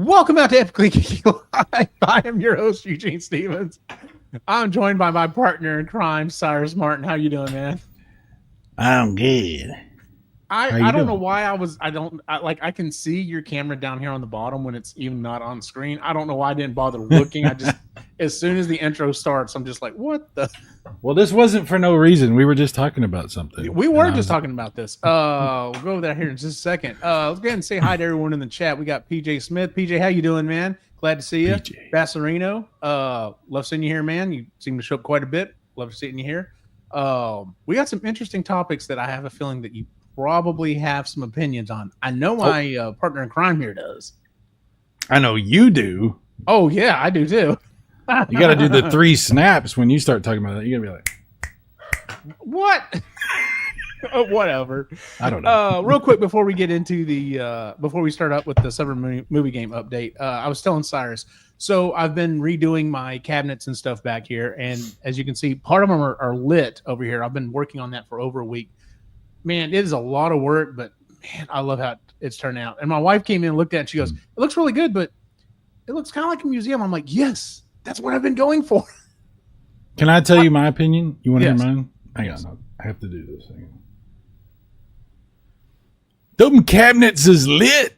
Welcome out to Epically Geeky Live. I am your host, Eugene Stevens. I'm joined by my partner in crime, Cyrus Martin. How you doing, man? I'm good. How I you don't know doing? why I can see your camera down here on the bottom when it's even not on screen. I don't know why I didn't bother looking. I just, as soon as the intro starts, I'm just like, what the? Well, this wasn't for no reason. We were just talking about something. We And were I just was talking about this. We'll go over that here in just a second. Let's go ahead and say hi to everyone in the chat. We got PJ Smith. PJ, how you doing, man? Glad to see you. PJ. Bassarino, love seeing you here, man. You seem to show up quite a bit. Love seeing you here. We got some interesting topics that I have a feeling that you probably have some opinions on. I know my partner in crime here does. I know you do. Oh, yeah, I do too. You got to do the 3 snaps when you start talking about that. You got to be like, what? Whatever. I don't know. Real quick before we get into before we start up with the summer movie game update, I was telling Cyrus. So I've been redoing my cabinets and stuff back here, and as you can see, part of them are lit over here. I've been working on that for over a week. Man, it is a lot of work, but man, I love how it's turned out. And my wife came in and looked at it, and she goes, "It looks really good, but it looks kind of like a museum." I'm like, "Yes, that's what I've been going for." Can I tell you my opinion? You want to Yes. hear mine? Hang on. I have to do this thing. Them cabinets is lit.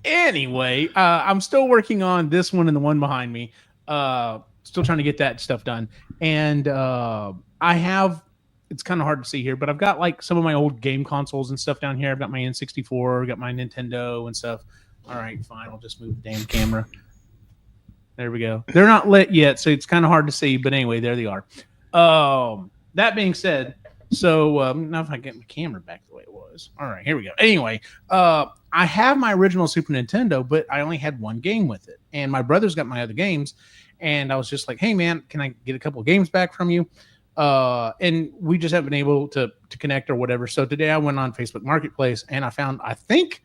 Anyway, I'm still working on this one and the one behind me. Still trying to get that stuff done. And I have, it's kind of hard to see here, but I've got like some of my old game consoles and stuff down here. I've got my N64, got my Nintendo and stuff. All right, fine. I'll just move the damn camera. There we go. They're not lit yet, so it's kind of hard to see. But anyway, there they are. That being said, so now if I get my camera back the way it was. All right, here we go. Anyway, I have my original Super Nintendo, but I only had one game with it. And my brother's got my other games. And I was just like, hey, man, can I get a couple of games back from you? And we just haven't been able to connect or whatever. So today I went on Facebook Marketplace and I found, I think,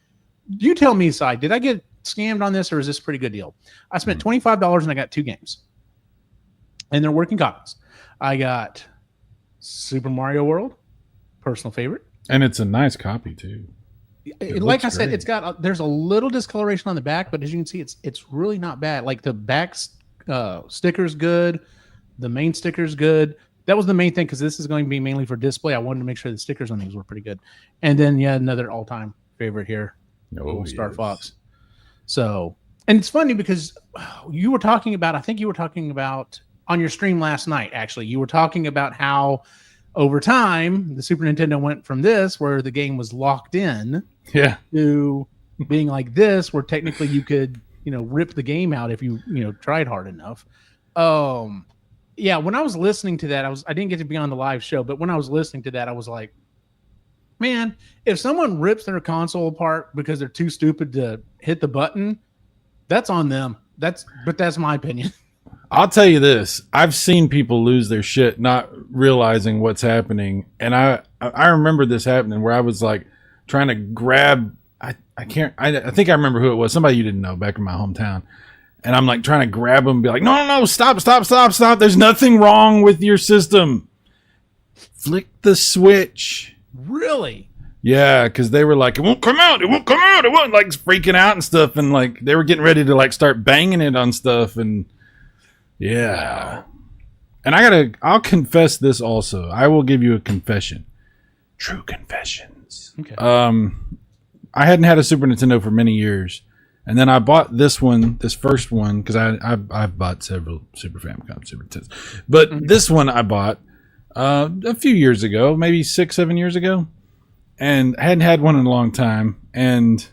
you tell me, Si, did I get scammed on this or is this a pretty good deal? I spent $25 and I got 2 games. And they're working copies. I got Super Mario World, personal favorite. And it's a nice copy, too. Like I said, it's got there's a little discoloration on the back, but as you can see, it's really not bad. Like the back sticker's good, the main sticker's good. That was the main thing because this is going to be mainly for display. I wanted to make sure the stickers on these were pretty good. And then another all-time favorite here, Star Fox. So, and it's funny because you were talking about, I think you were talking about on your stream last night. Actually, you were talking about how over time the Super Nintendo went from this where the game was locked in, to being like this where technically you could rip the game out if you tried hard enough. Yeah, when I was listening to that, I didn't get to be on the live show, but when I was listening to that, I was like, man, if someone rips their console apart because they're too stupid to hit the button, that's on them. But that's my opinion. I'll tell you this. I've seen people lose their shit not realizing what's happening. And I remember this happening where I was like trying to grab, I think I remember who it was. Somebody you didn't know back in my hometown. And I'm like trying to grab him and be like, no, stop. There's nothing wrong with your system. Flick the switch. Really? Yeah, because they were like, it won't come out, like freaking out and stuff. And like they were getting ready to like start banging it on stuff. And yeah. And I'll confess this also. I will give you a confession. True confessions. Okay. I hadn't had a Super Nintendo for many years. And then I bought this first one, because I've bought several Super Famicom, Super Nintendos. But this one I bought a few years ago, maybe 6-7 years ago. And I hadn't had one in a long time. And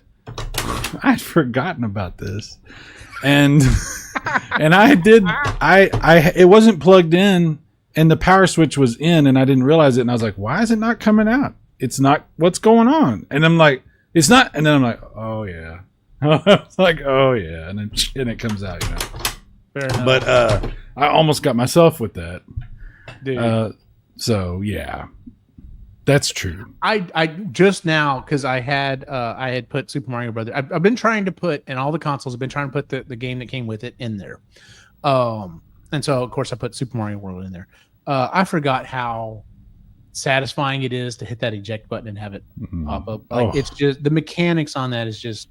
I'd forgotten about this. And and it wasn't plugged in, and the power switch was in, and I didn't realize it. And I was like, why is it not coming out? It's not, what's going on? And I'm like, it's not. And then I'm like, oh, yeah. It's like, oh yeah, and then it comes out, Fair enough. But I almost got myself with that. Dude. So yeah, that's true. I just now, because I had put Super Mario Brothers. I've been trying to put, in all the consoles, I've been trying to put the game that came with it in there. And so of course I put Super Mario World in there. I forgot how satisfying it is to hit that eject button and have it pop up. Like Oh. it's just the mechanics on that is just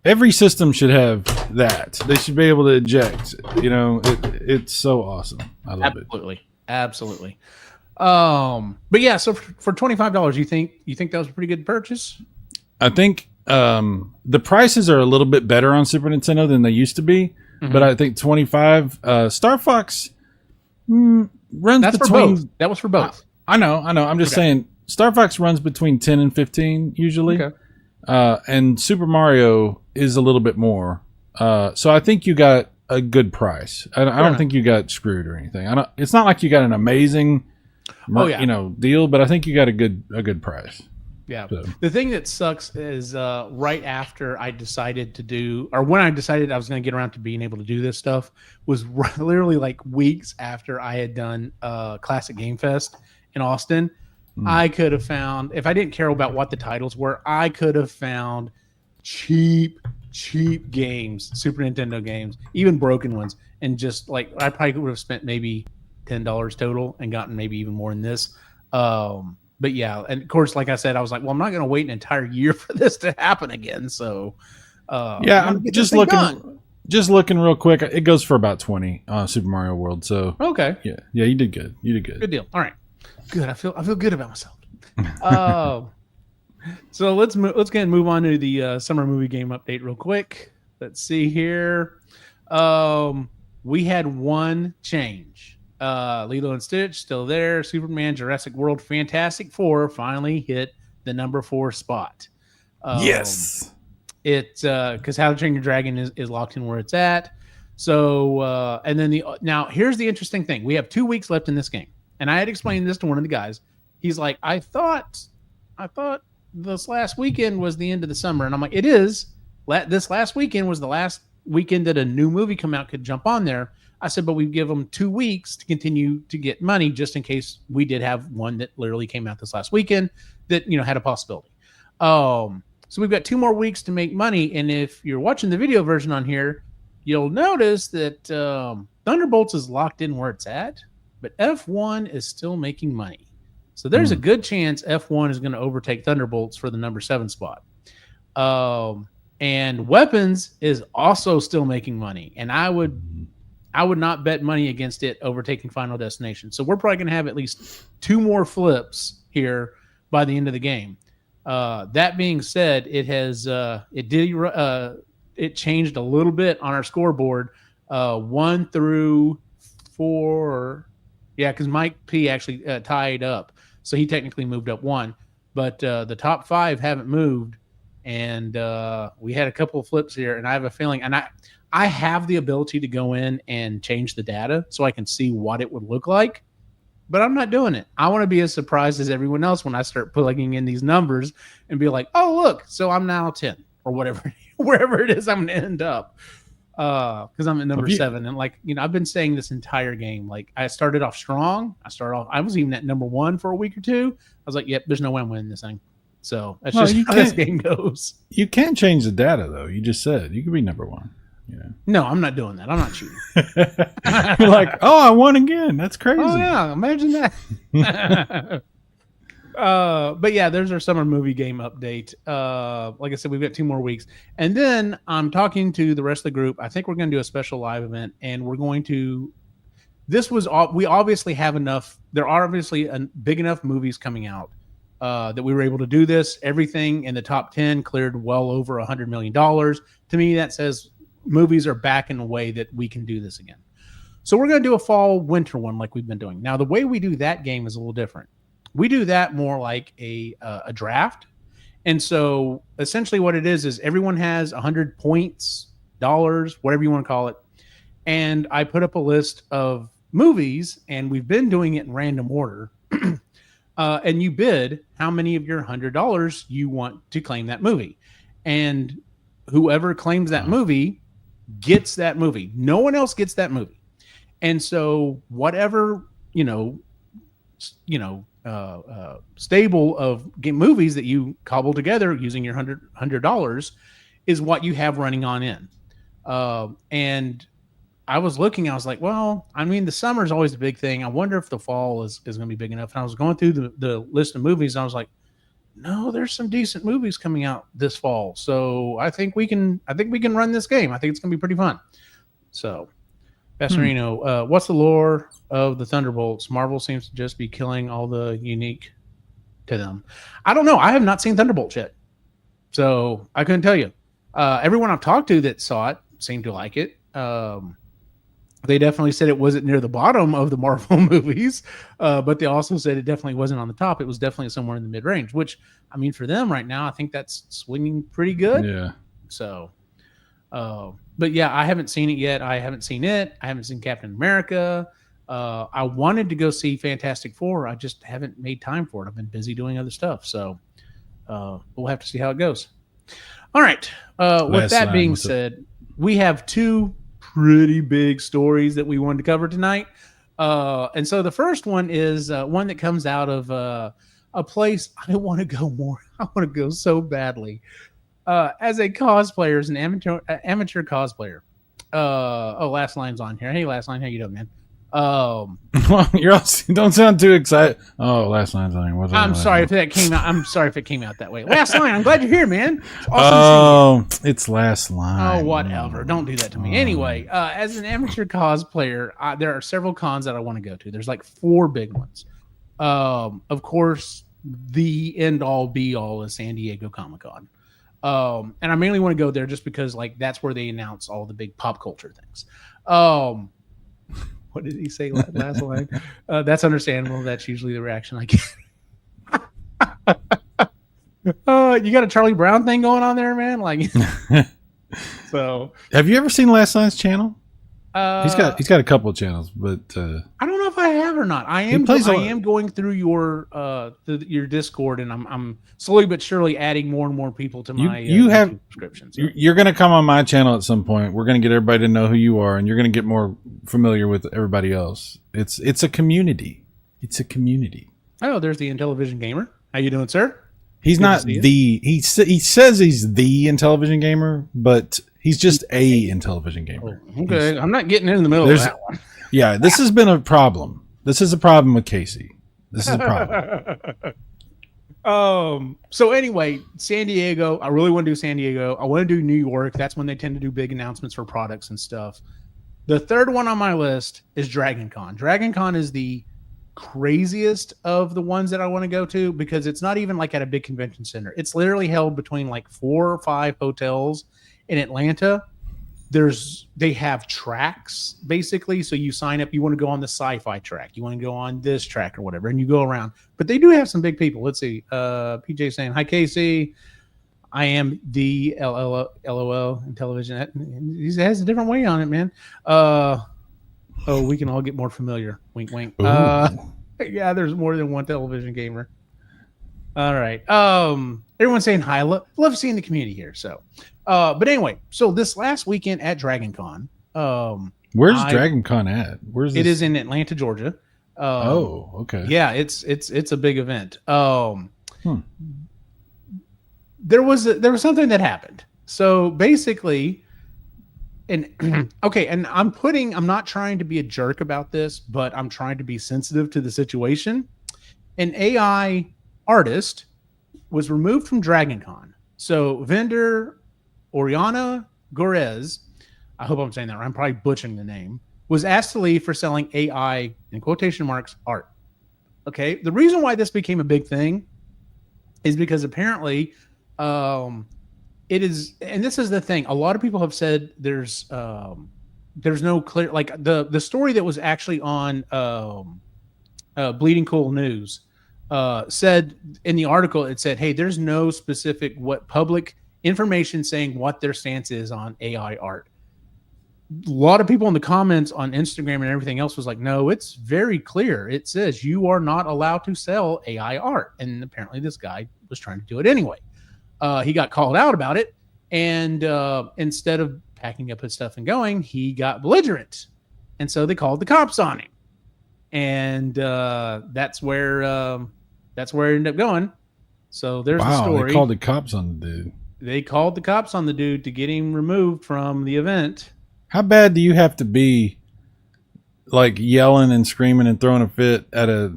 Every system should have that. They should be able to eject. It's so awesome. I love it. Absolutely. But yeah, so for $25, you think that was a pretty good purchase? I think the prices are a little bit better on Super Nintendo than they used to be, but I think 25. Star Fox runs That's between. for both. That was for both. I know. I'm just saying Star Fox runs between 10 and 15 usually, and Super Mario is a little bit more. So I think you got a good price. I don't think you got screwed or anything. It's not like you got an amazing, deal, but I think you got a good price. Yeah. So. The thing that sucks is right after I decided to do, or when I decided I was going to get around to being able to do this stuff, was literally like weeks after I had done Classic Game Fest in Austin. I could have found, if I didn't care about what the titles were, I could have found cheap games, Super Nintendo games, even broken ones, and just like I probably would have spent maybe $10 total and gotten maybe even more than this. But yeah, and of course, like I said, I was like, well, I'm not going to wait an entire year for this to happen again. So I'm just looking real quick. It goes for about 20 on Super Mario World. So okay, yeah, you did good. Good deal. All right, good. I feel good about myself. So let's go ahead and move on to the summer movie game update real quick. Let's see here. We had one change. Lilo and Stitch still there. Superman, Jurassic World, Fantastic Four finally hit the number 4 spot. Yes. It because How to Train Your Dragon is locked in where it's at. So and then now here's the interesting thing. We have 2 weeks left in this game, and I had explained this to one of the guys. He's like, I thought this last weekend was the end of the summer, and I'm like, it is. This last weekend was the last weekend that a new movie come out could jump on there. I said, but we give them 2 weeks to continue to get money just in case we did have one that literally came out this last weekend that, had a possibility. So we've got 2 more weeks to make money. And if you're watching the video version on here, you'll notice that Thunderbolts is locked in where it's at, but F1 is still making money. So there's a good chance F1 is going to overtake Thunderbolts for the number 7 spot. And Weapons is also still making money. And I would not bet money against it overtaking Final Destination. So we're probably going to have at least 2 more flips here by the end of the game. That being said, it changed a little bit on our scoreboard, 1 through 4. Yeah, because Mike P actually tied up, so he technically moved up 1. But the top 5 haven't moved, and we had a couple of flips here, and I have a feeling, and I have the ability to go in and change the data so I can see what it would look like, but I'm not doing it. I want to be as surprised as everyone else when I start plugging in these numbers and be like, oh, look, so I'm now 10 or whatever, wherever it is I'm going to end up. Because I'm at number 7. And I've been saying this entire game, like I started off strong. I was even at number 1 for a week or 2. I was like, yep, there's no way I'm winning this thing. So that's just how this game goes. You can't change the data though. You just said you could be number 1. No, I'm not doing that. I'm not cheating. You're like, oh, I won again. That's crazy. Oh yeah, imagine that. But yeah, there's our summer movie game update. Like I said, we've got 2 more weeks, and then I'm talking to the rest of the group. I think we're going to do a special live event, and we're going to. We obviously have enough. There are obviously big enough movies coming out that we were able to do this. Everything in the top 10 cleared well over $100 million. To me, that says movies are back in a way that we can do this again. So we're going to do a fall winter one like we've been doing. Now, the way we do that game is a little different. We do that more like a draft. And so essentially what it is everyone has 100 points, dollars, whatever you want to call it. And I put up a list of movies, and we've been doing it in random order. And you bid how many of your $100 you want to claim that movie. And whoever claims that movie gets that movie. No one else gets that movie. And so whatever, stable of game movies that you cobble together using your $100 is what you have running on in. And I was looking, I was like, well, I mean, the summer is always the big thing. I wonder if the fall is going to be big enough. And I was going through the list of movies, and I was like, no, there's some decent movies coming out this fall. So I think we can run this game. I think it's going to be pretty fun. So, Pastorino, what's the lore of the Thunderbolts? Marvel seems to just be killing all the unique to them. I don't know. I have not seen Thunderbolts yet, so I couldn't tell you. Everyone I've talked to that saw it seemed to like it. They definitely said it wasn't near the bottom of the Marvel movies, but they also said it definitely wasn't on the top. It was definitely somewhere in the mid range, which, I mean, for them right now, I think that's swinging pretty good. Yeah. So, but yeah, I haven't seen it yet. I haven't seen it. I haven't seen Captain America. I wanted to go see Fantastic Four. I just haven't made time for it. I've been busy doing other stuff. So we'll have to see how it goes. All right. With that being said, we have two pretty big stories that we wanted to cover tonight. And so the first one is one that comes out of a place I want to go more. I want to go so badly. As a cosplayer, as an amateur cosplayer. Last Line's on here. Hey, Last Line, how you doing, man? Don't sound too excited. Oh, Last Line's on here. I'm sorry if that came out. I'm sorry if it came out that way. Last Line, I'm glad you're here, man. Awesome it's Last Line. Oh, whatever. Don't do that to me. Anyway, as an amateur cosplayer, there are several cons that I want to go to. There's like 4 big ones. Of course, the end all be all is San Diego Comic-Con. And I mainly want to go there just because like that's where they announce all the big pop culture things. What did he say last line? That's understandable. That's usually the reaction I get. You got a Charlie Brown thing going on there, man. Like, so. Have you ever seen Last Line's channel? He's got a couple of channels, but I don't know if I have or not. I am going through your Discord, and I'm slowly but surely adding more and more people to my subscriptions. So. You're going to come on my channel at some point. We're going to get everybody to know who you are, and you're going to get more familiar with everybody else. It's a community. It's a community. Oh, there's the Intellivision Gamer. How you doing, sir? He's Good not the he says he's the Intellivision Gamer, but he's just a Intellivision Gamer. Oh, okay, I'm not getting in the middle of that one. Yeah, this has been a problem. This is a problem with Casey. This is a problem. So anyway, San Diego. I really want to do San Diego. I want to do New York. That's when they tend to do big announcements for products and stuff. The third one on my list is Dragon Con. Dragon Con is the craziest of the ones that I want to go to because it's not even like at a big convention center. It's literally held between like 4 or 5 hotels in Atlanta. They have tracks basically. So you sign up, you want to go on the sci-fi track, you want to go on this track or whatever, and you go around. But they do have some big people. Let's see. PJ saying, hi, Casey. I am the LOL in television. He has a different way on it, man. We can all get more familiar. Wink, wink. Yeah, there's more than one television gamer. All right. Everyone's saying hi. Love seeing the community here. So, but anyway, so this last weekend at Dragon Con. Where's Dragon Con at? Where's it? Is in Atlanta, Georgia. Okay. Yeah, it's a big event. There was something that happened. So basically, and okay, and I'm not trying to be a jerk about this, but I'm trying to be sensitive to the situation. An AI artist was removed from Dragon Con. So vendor Oriana Gorez, I hope I'm saying that right, I'm probably butchering the name, was asked to leave for selling AI, in quotation marks, art. Okay, the reason why this became a big thing is because apparently it is, and this is the thing, a lot of people have said there's no clear, like the story that was actually on Bleeding Cool News said in the article, it said, hey, there's no specific public information saying what their stance is on AI art. A lot of people in the comments on Instagram and everything else was like, no, it's very clear. It says you are not allowed to sell AI art. And apparently this guy was trying to do it anyway. He got called out about it. And instead of packing up his stuff and going, he got belligerent. And so they called the cops on him. And that's where it ended up going. So there's the story. They called the cops on the dude. They called the cops on the dude to get him removed from the event. How bad do you have to be, like yelling and screaming and throwing a fit at a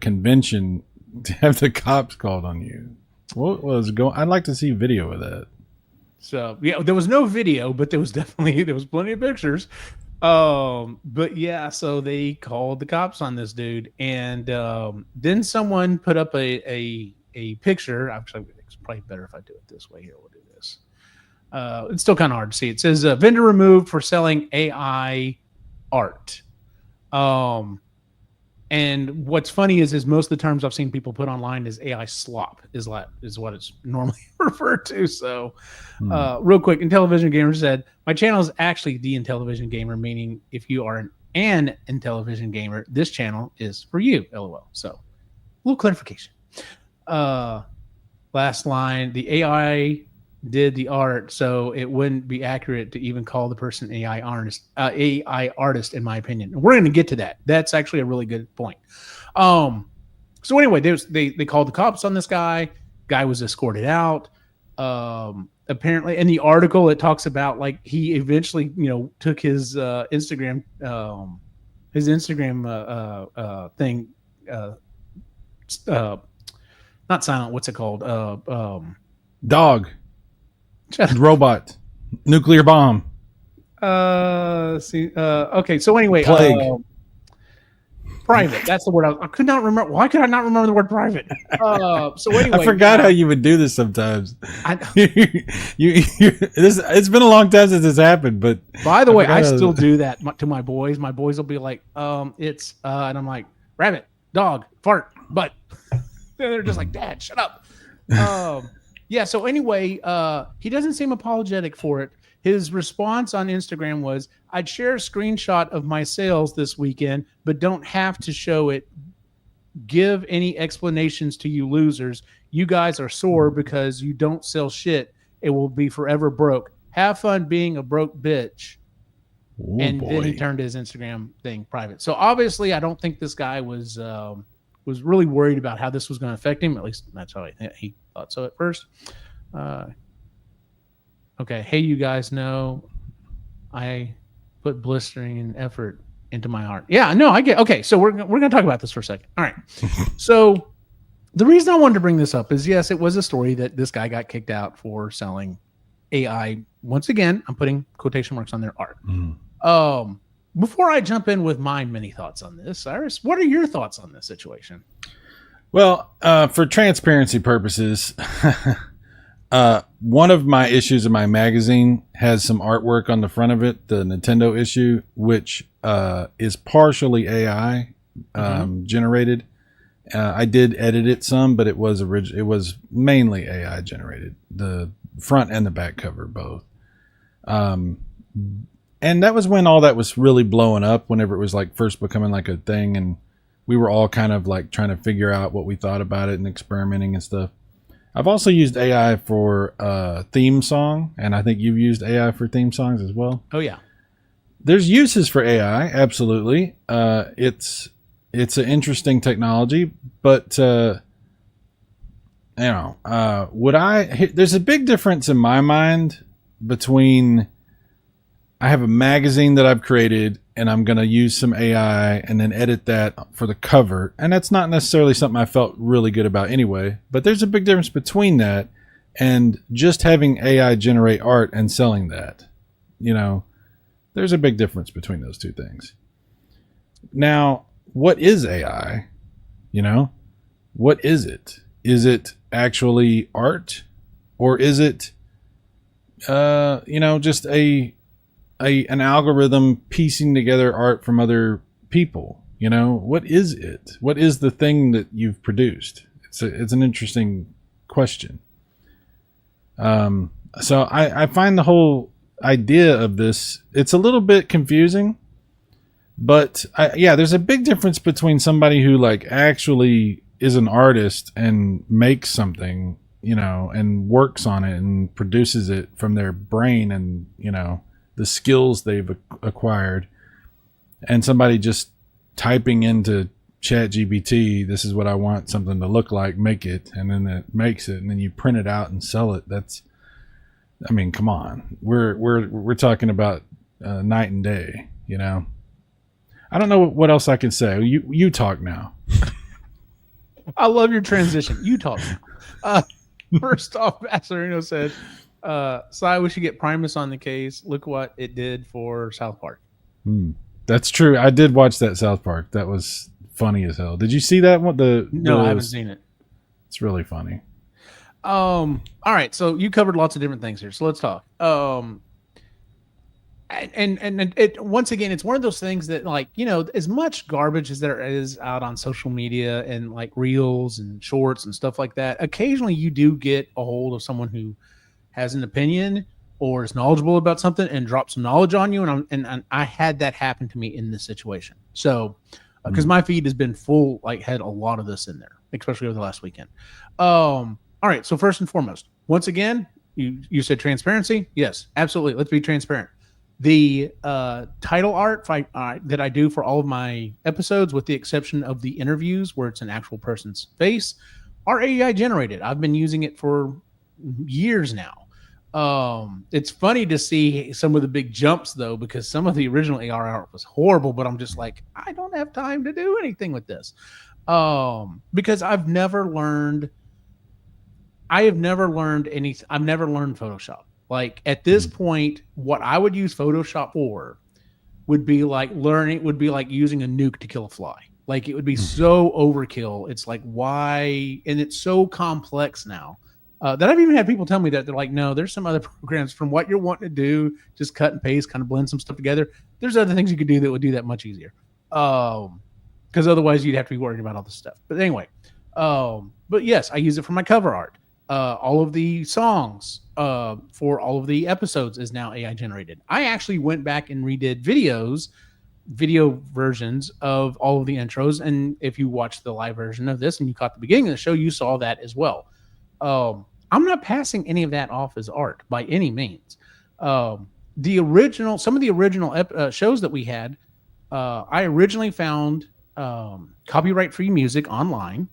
convention to have the cops called on you? What was going? I'd like to see video of that. So yeah, there was no video, but there was plenty of pictures. But yeah, so they called the cops on this dude, and then someone put up a picture. Actually, it's probably better if I do it this way. Here, we'll do this. It's still kind of hard to see. It says vendor removed for selling AI art. And what's funny is most of the terms I've seen people put online is AI slop is what it's normally referred to. So real quick, Intellivision Gamer said, my channel is actually the Intellivision Gamer, meaning if you are an Intellivision Gamer, this channel is for you, LOL. So a little clarification. Last line, the AI did the art, so it wouldn't be accurate to even call the person AI artist, in my opinion. And we're going to get to that. That's actually a really good point. So anyway, they called the cops on this guy. Guy was escorted out. Apparently, in the article, it talks about like he eventually, took his Instagram thing, not silent. What's it called? Dog. Robot. Nuclear bomb. Okay. So anyway, Plague. Private. That's the word I could not remember. Why could I not remember the word private? So anyway, I forgot how you would do this sometimes. It's been a long time since this happened, but by the way, I still do that to my boys. My boys will be like, it's and I'm like, rabbit, dog, fart, butt. They're just like, Dad, shut up. Yeah. So anyway, he doesn't seem apologetic for it. His response on Instagram was, I'd share a screenshot of my sales this weekend, but don't have to show it. Give any explanations to you losers. You guys are sore because you don't sell shit. It will be forever broke. Have fun being a broke bitch. Oh, and boy. Then he turned his Instagram thing private. So obviously, I don't think this guy was really worried about how this was going to affect him. At least that's how he thought so at first. Okay. Hey, you guys know I put blistering and effort into my art. Yeah, no, I get. Okay. So we're going to talk about this for a second. All right. So the reason I wanted to bring this up is, yes, it was a story that this guy got kicked out for selling AI. Once again, I'm putting quotation marks on their art. Before I jump in with my many thoughts on this, Cyrus, what are your thoughts on this situation? Well, for transparency purposes, one of my issues of my magazine has some artwork on the front of it, the Nintendo issue, which is partially AI generated. I did edit it some, but it was mainly AI generated, the front and the back cover both. And that was when all that was really blowing up, whenever it was like first becoming like a thing, and we were all kind of like trying to figure out what we thought about it and experimenting and stuff. I've also used AI for theme song, and I think you've used AI for theme songs as well. Oh yeah, there's uses for AI, absolutely. It's an interesting technology, but there's a big difference in my mind between I have a magazine that I've created and I'm going to use some AI and then edit that for the cover. And that's not necessarily something I felt really good about anyway, but there's a big difference between that and just having AI generate art and selling that. There's a big difference between those two things. Now, what is AI? What is it? Is it actually art, or is it, just an algorithm piecing together art from other people? What is it? What is the thing that you've produced? It's an interesting question. So I find the whole idea of this, it's a little bit confusing, but there's a big difference between somebody who like actually is an artist and makes something, and works on it and produces it from their brain and, the skills they've acquired, and somebody just typing into ChatGPT, this is what I want something to look like, make it, and then it makes it, and then you print it out and sell it. I mean, come on, we're talking about night and day. You know, I don't know what else I can say. You talk now. I love your transition. You talk now. First off, Basarino said, "Si, we should get Primus on the case. Look what it did for South Park." That's true. I did watch that South Park. That was funny as hell. Did you see that one? No, I haven't seen it. It's really funny. All right. So you covered lots of different things here. So let's talk. And it once again, it's one of those things that, like, you know, as much garbage as there is out on social media and like reels and shorts and stuff like that, occasionally you do get a hold of someone who has an opinion or is knowledgeable about something and drop some knowledge on you. And I had that happen to me in this situation. So because my feed has been full, like had a lot of this in there, especially over the last weekend. All right. So first and foremost, once again, you said transparency. Yes, absolutely. Let's be transparent. The title art that I do for all of my episodes, with the exception of the interviews where it's an actual person's face, are AI generated. I've been using it for years now. It's funny to see some of the big jumps though, because some of the original AI art was horrible, but I'm just like, I don't have time to do anything with this. Because I've never learned Photoshop. Like at this point, what I would use Photoshop for would be like using a nuke to kill a fly. Like it would be so overkill. It's like, why? And it's so complex now that I've even had people tell me that they're like, no, there's some other programs from what you're wanting to do, just cut and paste, kind of blend some stuff together. There's other things you could do that would do that much easier. Because otherwise you'd have to be worried about all this stuff. But anyway, but yes, I use it for my cover art. All of the songs for all of the episodes is now AI generated. I actually went back and redid video versions of all of the intros. And if you watched the live version of this and you caught the beginning of the show, you saw that as well. I'm not passing any of that off as art by any means. Some of the original shows that we had, I originally found copyright-free music online.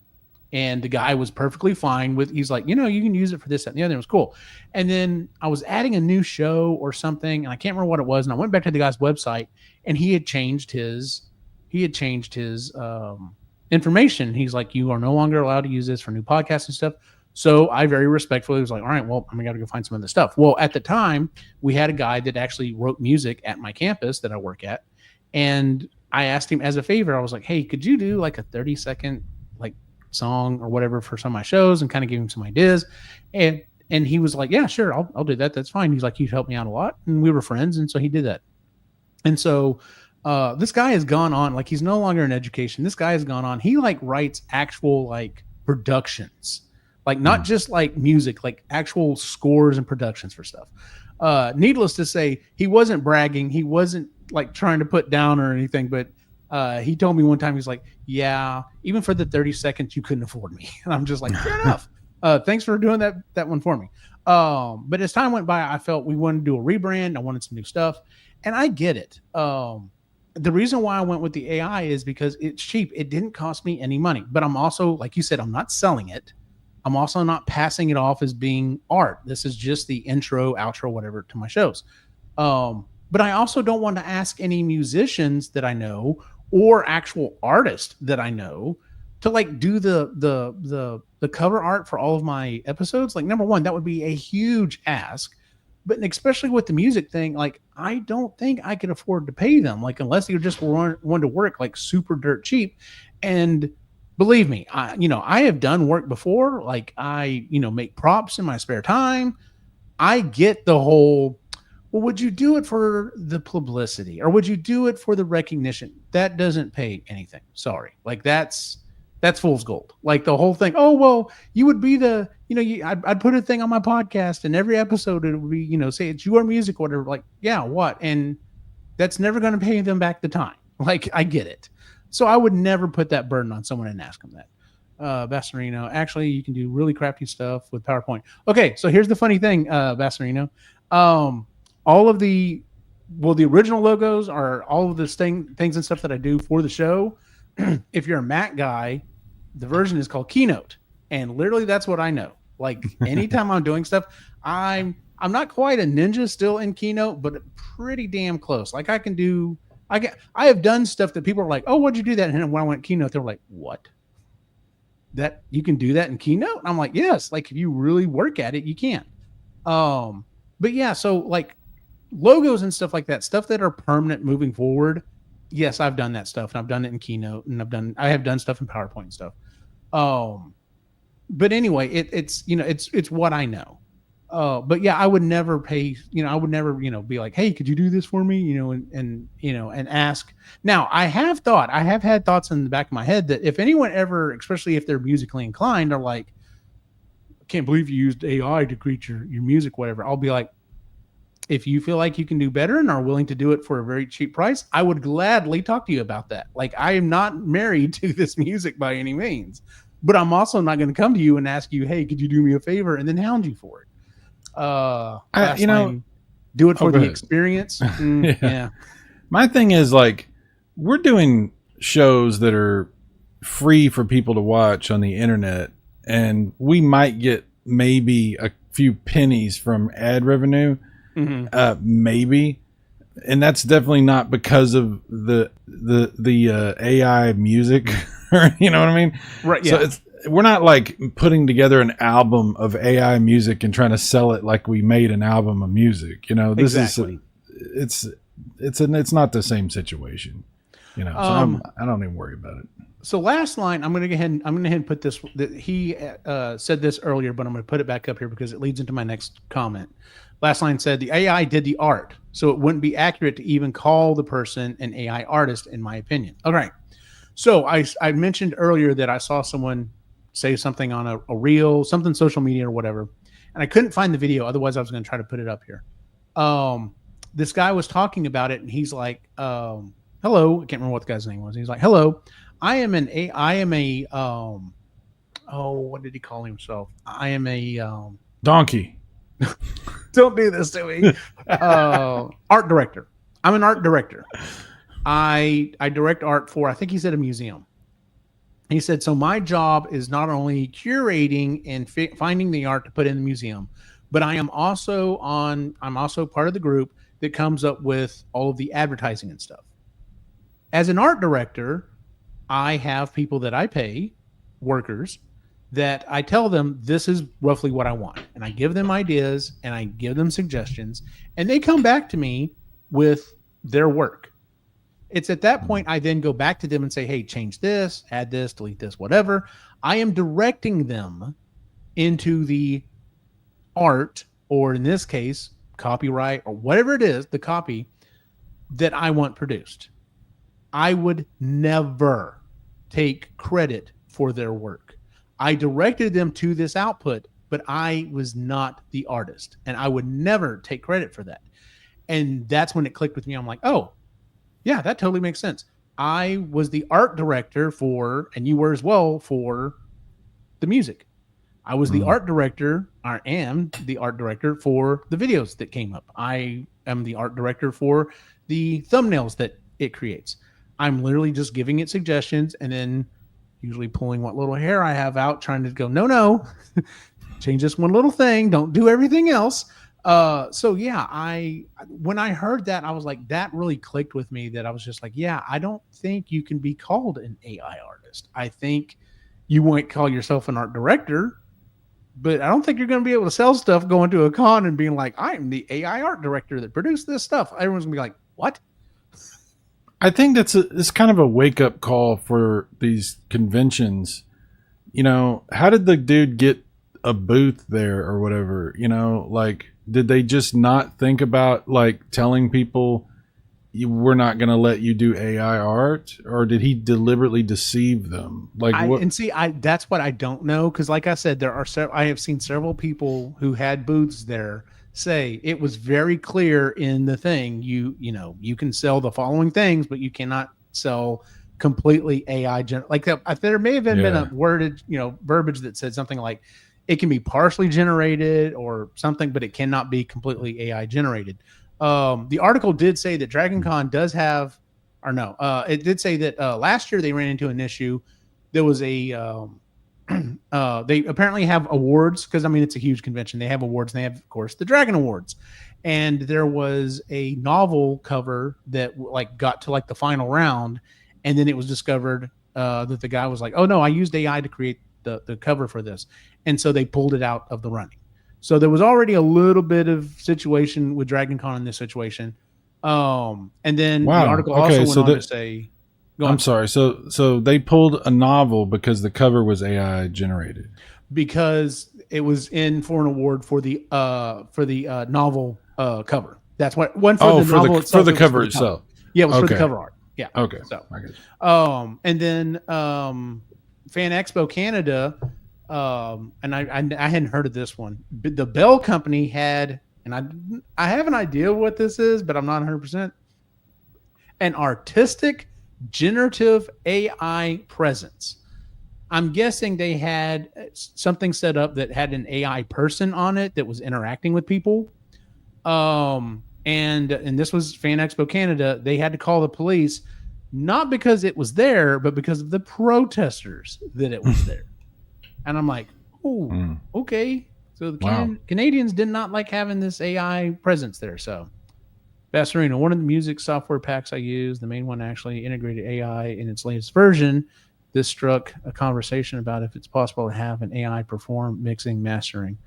And the guy was perfectly fine with, he's like, you know, you can use it for this, that, and the other. It was cool. And then I was adding a new show or something, and I can't remember what it was. And I went back to the guy's website, and he had changed his information. He's like, you are no longer allowed to use this for new podcasts and stuff. So I very respectfully was like, all right, well, I'm going to go find some other stuff. Well, at the time, we had a guy that actually wrote music at my campus that I work at. And I asked him as a favor, I was like, hey, could you do like a 30-second like song or whatever for some of my shows, and kind of give him some ideas. And he was like, yeah, sure, I'll do that. That's fine. He's like, you've helped me out a lot. And we were friends. And so he did that. And so this guy has gone on, like, he's no longer in education. This guy has gone on. He like writes actual like productions, like not just like music, like actual scores and productions for stuff. Needless to say, he wasn't bragging. He wasn't like trying to put down or anything, but he told me one time, he's like, yeah, even for the 30 seconds, you couldn't afford me. And I'm just like, fair enough. Thanks for doing that one for me. But as time went by, I felt we wanted to do a rebrand. I wanted some new stuff. And I get it. The reason why I went with the AI is because it's cheap. It didn't cost me any money. But I'm also, like you said, I'm not selling it. I'm also not passing it off as being art. This is just the intro, outro, whatever to my shows. But I also don't want to ask any musicians that I know or actual artists that I know to like do the cover art for all of my episodes. Like, number one, that would be a huge ask. But especially with the music thing, like, I don't think I could afford to pay them, like, unless you just want to work like super dirt cheap. And believe me, I have done work before. Like, I make props in my spare time. I get the whole, well, would you do it for the publicity or would you do it for the recognition? That doesn't pay anything. Sorry. Like, that's fool's gold. Like the whole thing. Oh, well, you would be I'd put a thing on my podcast and every episode it would be, say it's your music or whatever. Like, yeah, what? And that's never going to pay them back the time. Like, I get it. So I would never put that burden on someone and ask them that. Basarino, actually, you can do really crafty stuff with PowerPoint. Okay, so here's the funny thing, Basarino. All of the original logos are all of the things and stuff that I do for the show. If you're a Mac guy, the version is called Keynote, and literally that's what I know. Like, anytime I'm doing stuff, I I'm not quite a ninja still in Keynote, but pretty damn close. Like I have done stuff that people are like, oh, what'd you do that? And when I went Keynote, they're like, what? That you can do that in Keynote? And I'm like, yes. Like if you really work at it, you can. But yeah, so like logos and stuff like that, stuff that are permanent moving forward. Yes, I've done that stuff, and I've done it in Keynote, and I have done stuff in PowerPoint and stuff. Um, but anyway, it's what I know. But yeah, I would never pay. I would never be like, hey, could you do this for me? And ask. Now, I have had thoughts in the back of my head that if anyone ever, especially if they're musically inclined, are like, I can't believe you used AI to create your music, whatever. I'll be like, if you feel like you can do better and are willing to do it for a very cheap price, I would gladly talk to you about that. Like I am not married to this music by any means, but I'm also not going to come to you and ask you, hey, could you do me a favor, and then hound you for it. Do it for the experience. Yeah. My thing is like, we're doing shows that are free for people to watch on the internet, and we might get maybe a few pennies from ad revenue. Maybe, and that's definitely not because of the AI music. You know what I mean? Right. Yeah. So we're not like putting together an album of AI music and trying to sell it like we made an album of music. This exactly. It's not the same situation. So I don't even worry about it. So last line, I'm going to go ahead and put this. He said this earlier, but I'm going to put it back up here because it leads into my next comment. Last line said the AI did the art, so it wouldn't be accurate to even call the person an AI artist, in my opinion. All right. So I mentioned earlier that I saw someone say something on a reel, something social media or whatever, and I couldn't find the video. Otherwise, I was going to try to put it up here. This guy was talking about it, and he's like, "Hello." I can't remember what the guy's name was. He's like, "Hello, what did he call himself? I am a donkey." Don't do this to me. Art director. I'm an art director. I direct art for, I think he said, a museum. He said, so my job is not only curating and finding the art to put in the museum, but I'm also part of the group that comes up with all of the advertising and stuff. As an art director, I have people that I pay, workers, that I tell them this is roughly what I want. And I give them ideas and I give them suggestions, and they come back to me with their work. It's at that point I then go back to them and say, hey, change this, add this, delete this, whatever. I am directing them into the art, or in this case, copyright, or whatever it is, the copy that I want produced. I would never take credit for their work. I directed them to this output, but I was not the artist, and I would never take credit for that. And that's when it clicked with me. I'm like, oh, yeah, that totally makes sense. I was the art director for, and you were as well, for the music. I was the art director, I am the art director for the videos that came up. I am the art director for the thumbnails that it creates. I'm literally just giving it suggestions and then usually pulling what little hair I have out, trying to go, no, change this one little thing. Don't do everything else. So yeah, when I heard that, I was like, that really clicked with me, that I was just like, yeah, I don't think you can be called an AI artist. I think you might call yourself an art director, but I don't think you're going to be able to sell stuff going to a con and being like, I'm the AI art director that produced this stuff. Everyone's gonna be like, what? I think it's kind of a wake up call for these conventions. How did the dude get a booth there or whatever? Like, did they just not think about like telling people we're not going to let you do AI art, or did he deliberately deceive them? Like, that's what I don't know, because like I said, I have seen several people who had booths there say it was very clear in the thing, you can sell the following things, but you cannot sell completely AI like that. There may have been a worded verbiage that said something like it can be partially generated or something, but it cannot be completely AI generated. The article did say that Dragon Con does have, it did say that last year they ran into an issue. There was a They apparently have awards because I mean it's a huge convention. They have awards, and they have, of course, the Dragon Awards. And there was a novel cover that like got to like the final round, and then it was discovered that the guy was like, "Oh no, I used AI to create the cover for this," and so they pulled it out of the running. So there was already a little bit of situation with Dragon Con in this situation. And then the Wow. article also Okay. went on to say, "Go I'm on." sorry. So they pulled a novel because the cover was AI generated. Because it was in for an award for the novel cover. That's what one for Oh, the novel for itself. the It was cover for the cover. itself. Yeah, it was for the Okay. cover art. Yeah. Okay. So, I guess. and then Fan Expo Canada, and I hadn't heard of this one. The Bell Company had, and I have an idea what this is, but I'm not 100%. An artistic generative AI presence. I'm guessing they had something set up that had an AI person on it that was interacting with people. And this was Fan Expo Canada. They had to call the police, not because it was there, but because of the protesters that it was there. And I'm like, oh, okay. So the Wow. Canadians did not like having this AI presence there. So, Basserino, one of the music software packs I use, the main one actually integrated AI in its latest version. This struck a conversation about if it's possible to have an AI perform mixing, mastering.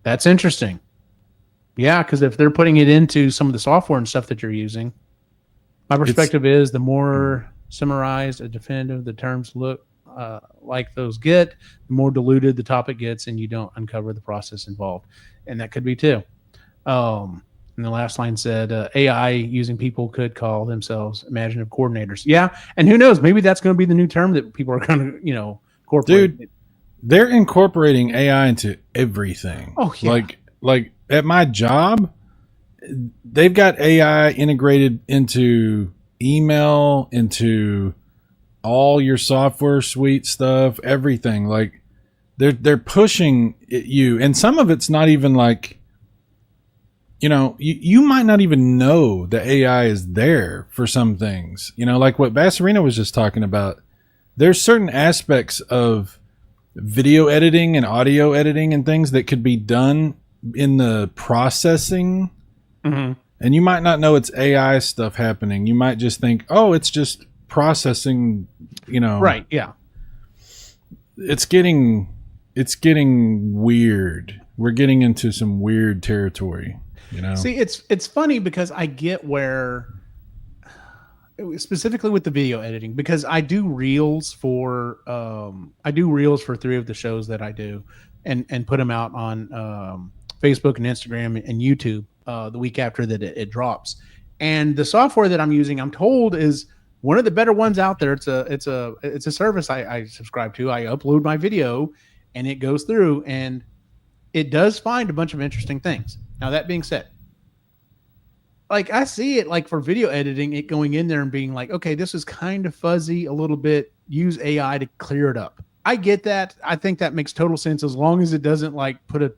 That's interesting. Yeah, because if they're putting it into some of the software and stuff that you're using, my perspective is the more summarized and definitive the terms look like those get, the more diluted the topic gets, and you don't uncover the process involved. And that could be too. And the last line said, AI using people could call themselves imaginative coordinators. Yeah. And who knows? Maybe that's going to be the new term that people are going to, incorporate. Dude, they're incorporating AI into everything. Oh, yeah. Like at my job, they've got AI integrated into email, into all your software suite stuff, everything. Like they're pushing you, and some of it's not even like, you might not even know the AI is there for some things. Like what Bassarino was just talking about. There's certain aspects of video editing and audio editing and things that could be done in the processing. Mm-hmm. And you might not know it's AI stuff happening. You might just think, oh, it's just processing, Right. Yeah. It's getting weird. We're getting into some weird territory. See, it's funny because I get where, specifically with the video editing, because I do reels for 3 of the shows that I do, and put them out on Facebook and Instagram and YouTube the week after that it drops. And the software that I'm using, I'm told, is one of the better ones out there. It's a service I subscribe to. I upload my video, and it goes through and it does find a bunch of interesting things. Now, that being said, like I see it like for video editing, it going in there and being like, okay, this is kind of fuzzy a little bit. Use AI to clear it up. I get that. I think that makes total sense as long as it doesn't like put a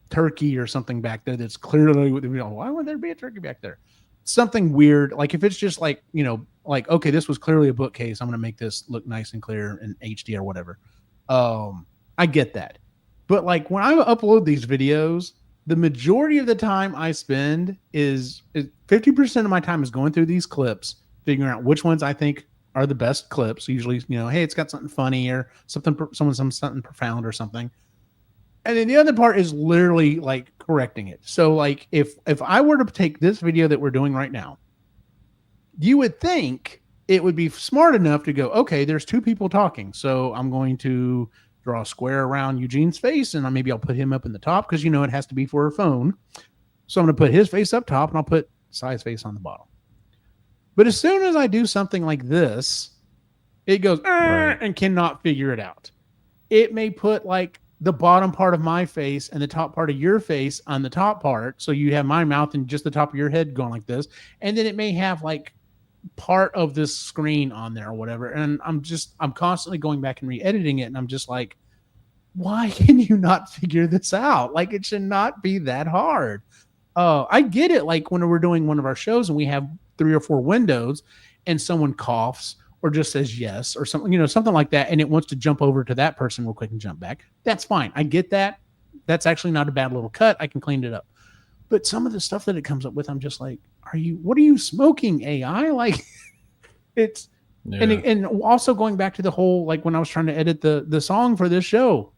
turkey or something back there that's clearly, why would there be a turkey back there? Something weird. Like if it's just like, like, okay, this was clearly a bookcase. I'm going to make this look nice and clear in HD or whatever. I get that. But like when I upload these videos, the majority of the time I spend is 50% of my time is going through these clips, figuring out which ones I think are the best clips. Usually, hey, it's got something funny or something profound or something. And then the other part is literally like correcting it. So like if I were to take this video that we're doing right now, you would think it would be smart enough to go, okay, there's 2 people talking. So I'm going to draw a square around Eugene's face, and maybe I'll put him up in the top because it has to be for a phone. So I'm going to put his face up top, and I'll put Sai's face on the bottom. But as soon as I do something like this, it goes and cannot figure it out. It may put like the bottom part of my face and the top part of your face on the top part, so you have my mouth and just the top of your head going like this, and then it may have like part of this screen on there or whatever, and I'm constantly going back and re-editing it, and I'm just like, why can you not figure this out? Like, it should not be that hard. I get it, like when we're doing one of our shows and we have 3 or 4 windows and someone coughs or just says yes or something, something like that, and it wants to jump over to that person real quick and jump back. That's fine. I get that. That's actually not a bad little cut. I can clean it up. But some of the stuff that it comes up with, I'm just like, what are you smoking, AI? Like, it's, and also going back to the whole, like when I was trying to edit the song for this show,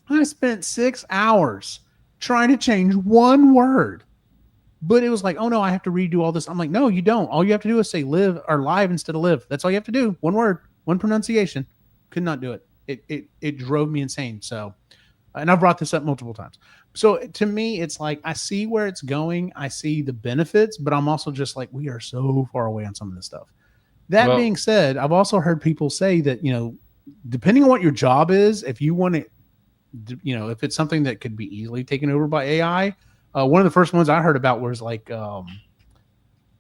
I spent 6 hours trying to change one word. But it was like, oh no, I have to redo all this. I'm like, no, you don't. All you have to do is say live or live instead of live. That's all you have to do. One word, one pronunciation. Could not do it. It drove me insane. So, and I've brought this up multiple times. So to me, it's like, I see where it's going. I see the benefits, but I'm also just like, we are so far away on some of this stuff. That being said, I've also heard people say that, depending on what your job is, if you want to, if it's something that could be easily taken over by AI, one of the first ones I heard about was like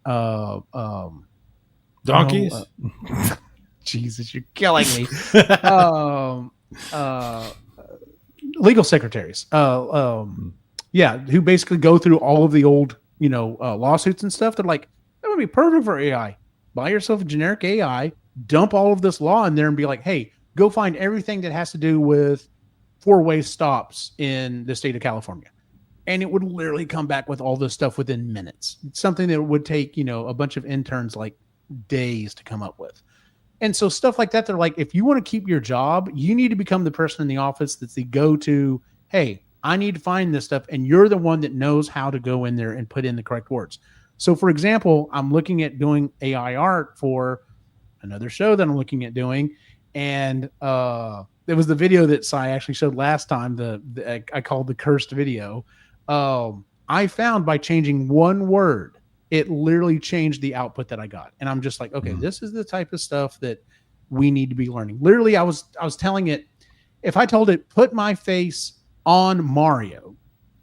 donkeys. Jesus, you're killing me. Legal secretaries. Who basically go through all of the old, lawsuits and stuff. They're like, that would be perfect for AI. Buy yourself a generic AI, dump all of this law in there, and be like, hey, go find everything that has to do with four-way stops in the state of California. And it would literally come back with all this stuff within minutes. It's something that would take, a bunch of interns like days to come up with. And so stuff like that, they're like, if you want to keep your job, you need to become the person in the office that's the go-to, hey, I need to find this stuff. And you're the one that knows how to go in there and put in the correct words. So for example, I'm looking at doing AI art for another show that I'm looking at doing. And it was the video that Sai actually showed last time, I called the cursed video. I found by changing one word, it literally changed the output that I got. And I'm just like, okay, this is the type of stuff that we need to be learning. Literally, I was telling it, if I told it, put my face on Mario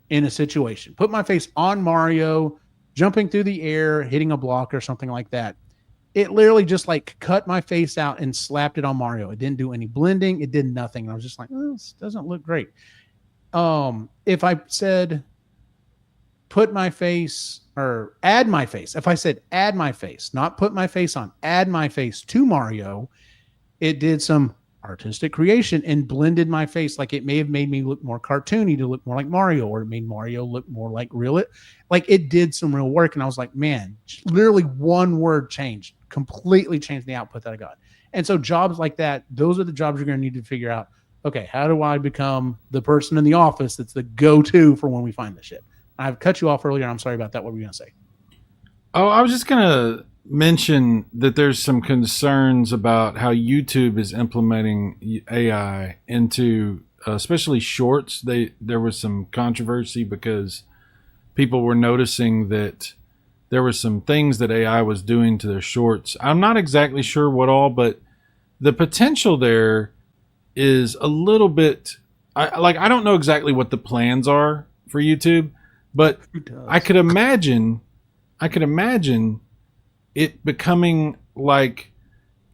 in a situation, put my face on Mario, jumping through the air, hitting a block or something like that, it literally just like cut my face out and slapped it on Mario. It didn't do any blending. It did nothing. And I was just like, this doesn't look great. If I said, put my face or add my face. If I said add my face, not put my face on, add my face to Mario, it did some artistic creation and blended my face. Like it may have made me look more cartoony to look more like Mario, or it made Mario look more like real. Like it did some real work. And I was like, man, literally one word changed, completely changed the output that I got. And so jobs like that, those are the jobs you're going to need to figure out. Okay, how do I become the person in the office that's the go-to for when we find this shit? I've cut you off earlier. I'm sorry about that. What were you going to say? Oh, I was just going to mention that there's some concerns about how YouTube is implementing AI into especially shorts. There was some controversy because people were noticing that there were some things that AI was doing to their shorts. I'm not exactly sure what all, but the potential there is a little bit. I don't know exactly what the plans are for YouTube, but I could imagine it becoming like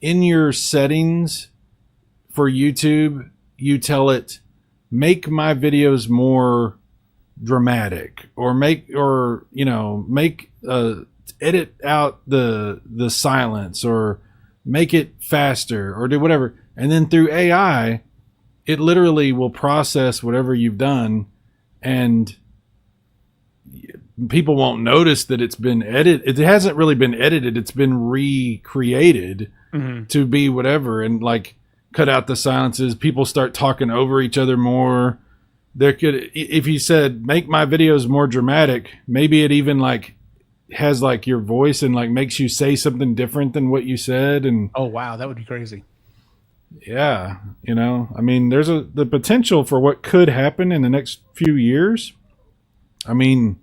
in your settings for YouTube, you tell it, make my videos more dramatic, or edit out the silence, or make it faster, or do whatever. And then through AI, it literally will process whatever you've done, and people won't notice that it's been edited. It hasn't really been edited. It's been recreated to be whatever, and like cut out the silences. People start talking over each other more. There could, if you said, make my videos more dramatic, maybe it even like has like your voice and like makes you say something different than what you said. And oh, wow, that would be crazy. Yeah. I mean, there's the potential for what could happen in the next few years. I mean,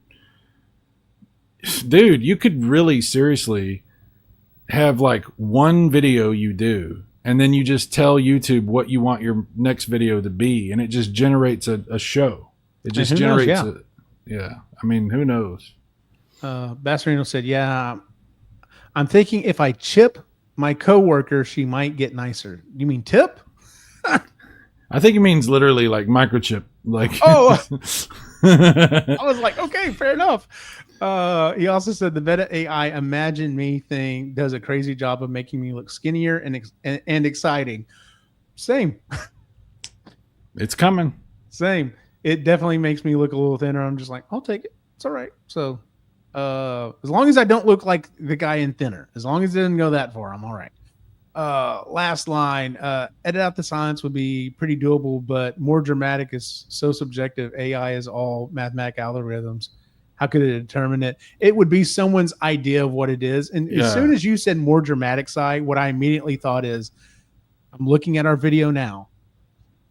dude, you could really seriously have like one video you do, and then you just tell YouTube what you want your next video to be, and it just generates a show. It just generates yeah. I mean, who knows? Bassarino said, yeah, I'm thinking if I chip my coworker, she might get nicer. You mean tip? I think it means literally like microchip. Like, oh, I was like, okay, fair enough. He also said the Meta AI Imagine Me thing does a crazy job of making me look skinnier and exciting. Same, It's coming. same. It definitely makes me look a little thinner. I'm just like, I'll take it. It's all right. So, as long as I don't look like the guy in Thinner, as long as it didn't go that far, I'm all right. Last line, edit out the silence would be pretty doable, but more dramatic is so subjective. AI is all mathematical algorithms. How could it determine it? It would be someone's idea of what it is. And as soon as you said more dramatic side, what I immediately thought is, I'm looking at our video now.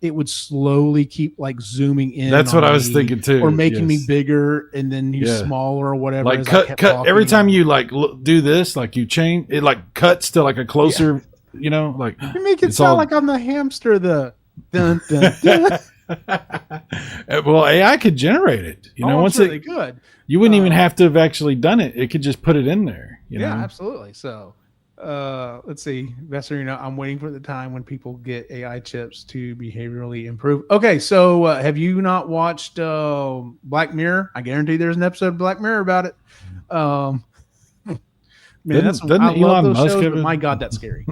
It would slowly keep like zooming in. That's what I was thinking too. Or making me bigger and then you smaller or whatever. Like cut every time you like do this, like you change it, like cuts to like a closer, like you make it sound like I'm the hamster. The dun, dun, dun. Well, AI could generate it. Once really good. You wouldn't even have to have actually done it. It could just put it in there. Yeah, absolutely. So. Let's see. Investor, I'm waiting for the time when people get AI chips to behaviorally improve. Okay, so have you not watched Black Mirror? I guarantee there's an episode of Black Mirror about it. Man, doesn't I love Elon those Musk shows, have but a- my God, that's scary.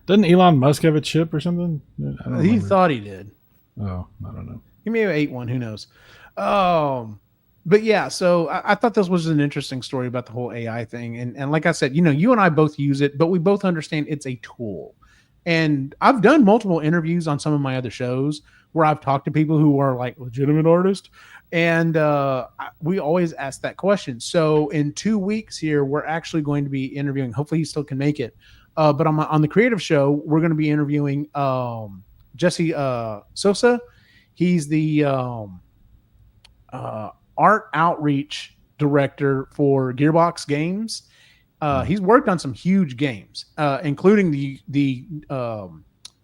Doesn't Elon Musk have a chip or something? I don't He remember. thought he did. Oh, I don't know. He may have ate one. Who knows? But yeah, so I thought this was an interesting story about the whole AI thing. And like I said, you and I both use it, but we both understand it's a tool. And I've done multiple interviews on some of my other shows where I've talked to people who are like legitimate artists. And we always ask that question. So in 2 weeks here, we're actually going to be interviewing, hopefully he still can make it. But on the creative show, we're going to be interviewing Jesse Sosa. He's the art outreach director for Gearbox Games. He's worked on some huge games, including the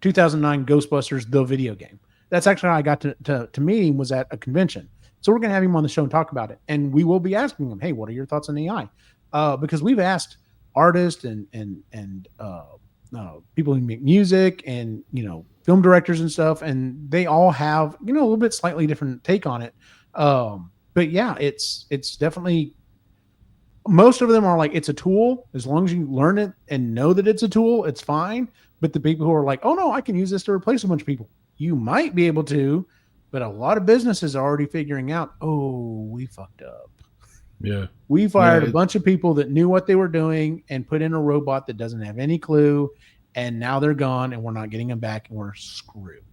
2009 Ghostbusters, the video game. That's actually how I got to meet him, was at a convention. So we're going to have him on the show and talk about it. And we will be asking him, hey, what are your thoughts on AI? Because we've asked artists and people who make music and, film directors and stuff, and they all have, a little bit slightly different take on it. But yeah, it's definitely, most of them are like, it's a tool. As long as you learn it and know that it's a tool, it's fine. But the people who are like, oh no, I can use this to replace a bunch of people. You might be able to, but a lot of businesses are already figuring out, oh, we fucked up. Yeah. We fired a bunch of people that knew what they were doing and put in a robot that doesn't have any clue. And now they're gone and we're not getting them back and we're screwed.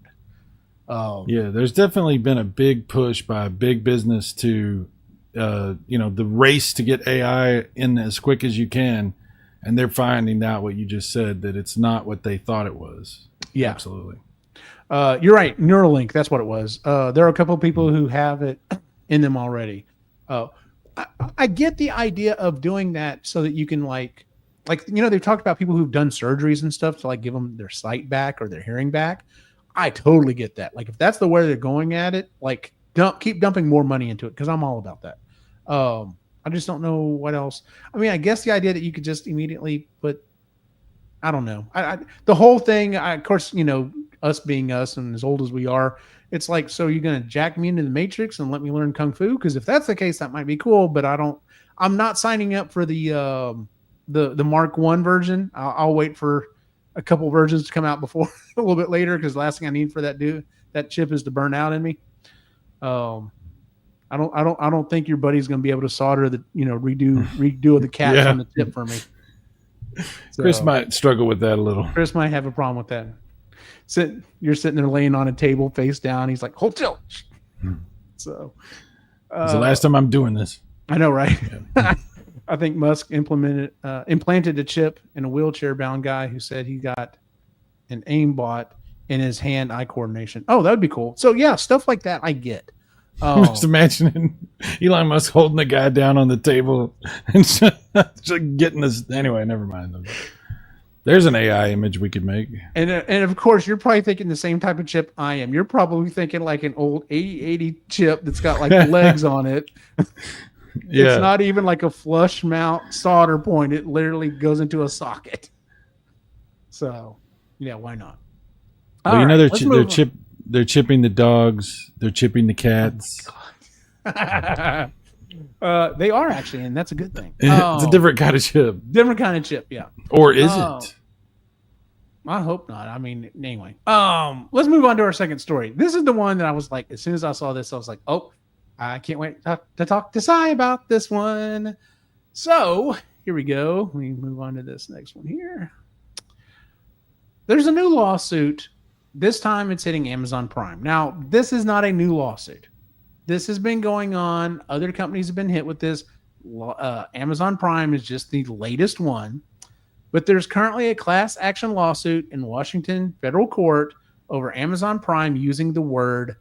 There's definitely been a big push by big business to, the race to get AI in as quick as you can. And they're finding out what you just said, that it's not what they thought it was. Yeah, absolutely. You're right. Neuralink. That's what it was. There are a couple of people who have it in them already. I get the idea of doing that so that you can they've talked about people who've done surgeries and stuff to give them their sight back or their hearing back. I totally get that. If that's the way they're going at it, keep dumping more money into it, because I'm all about that. I just don't know what else. I mean, I guess the idea that you could just immediately put, I don't know. The whole thing, of course, us being us and as old as we are, it's like, so you're going to jack me into the Matrix and let me learn Kung Fu? Because if that's the case, that might be cool, but I'm not signing up for the Mark 1 version. I'll wait for a couple versions to come out before a little bit later, because the last thing I need for that chip is to burn out in me. I don't think your buddy's going to be able to solder the redo the caps on the chip for me. So, Chris might struggle with that a little. Chris might have a problem with that. You're sitting there laying on a table face down. He's like, hold still. So it's the last time I'm doing this. I know, right? Yeah. I think Musk implanted a chip in a wheelchair-bound guy who said he got an aimbot in his hand-eye coordination. Oh, that would be cool. So yeah, stuff like that I get. Just imagining Elon Musk holding the guy down on the table and just getting this. Anyway, never mind. There's an AI image we could make. And of course, you're probably thinking the same type of chip I am. You're probably thinking like an old 8080 chip that's got legs on it. Yeah. It's not even like a flush mount solder point. It literally goes into a socket. So, yeah, why not? Well, they're chipping the dogs. They're chipping the cats. Oh They are actually, and that's a good thing. It's a different kind of chip. Different kind of chip, yeah. Or is it? I hope not. I mean, anyway. Let's move on to our second story. This is the one that I was like, as soon as I saw this, I was like, oh, I can't wait to talk to Cy about this one. So here we go. We move on to this next one here. There's a new lawsuit. This time it's hitting Amazon Prime. Now, this is not a new lawsuit. This has been going on. Other companies have been hit with this. Amazon Prime is just the latest one. But there's currently a class action lawsuit in Washington federal court over Amazon Prime using the word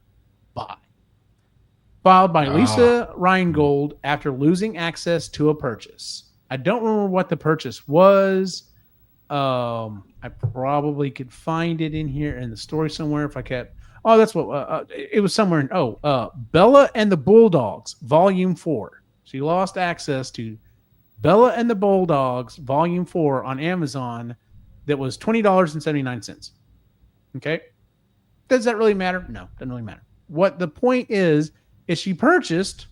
buy. Filed by Lisa Reingold after losing access to a purchase. I don't remember what the purchase was. I probably could find it in here in the story somewhere if I kept. Oh, that's what it was somewhere in. Bella and the Bulldogs, Volume 4. She lost access to Bella and the Bulldogs, Volume 4 on Amazon that was $20.79. Okay. Does that really matter? No, doesn't really matter. What the point is she purchased,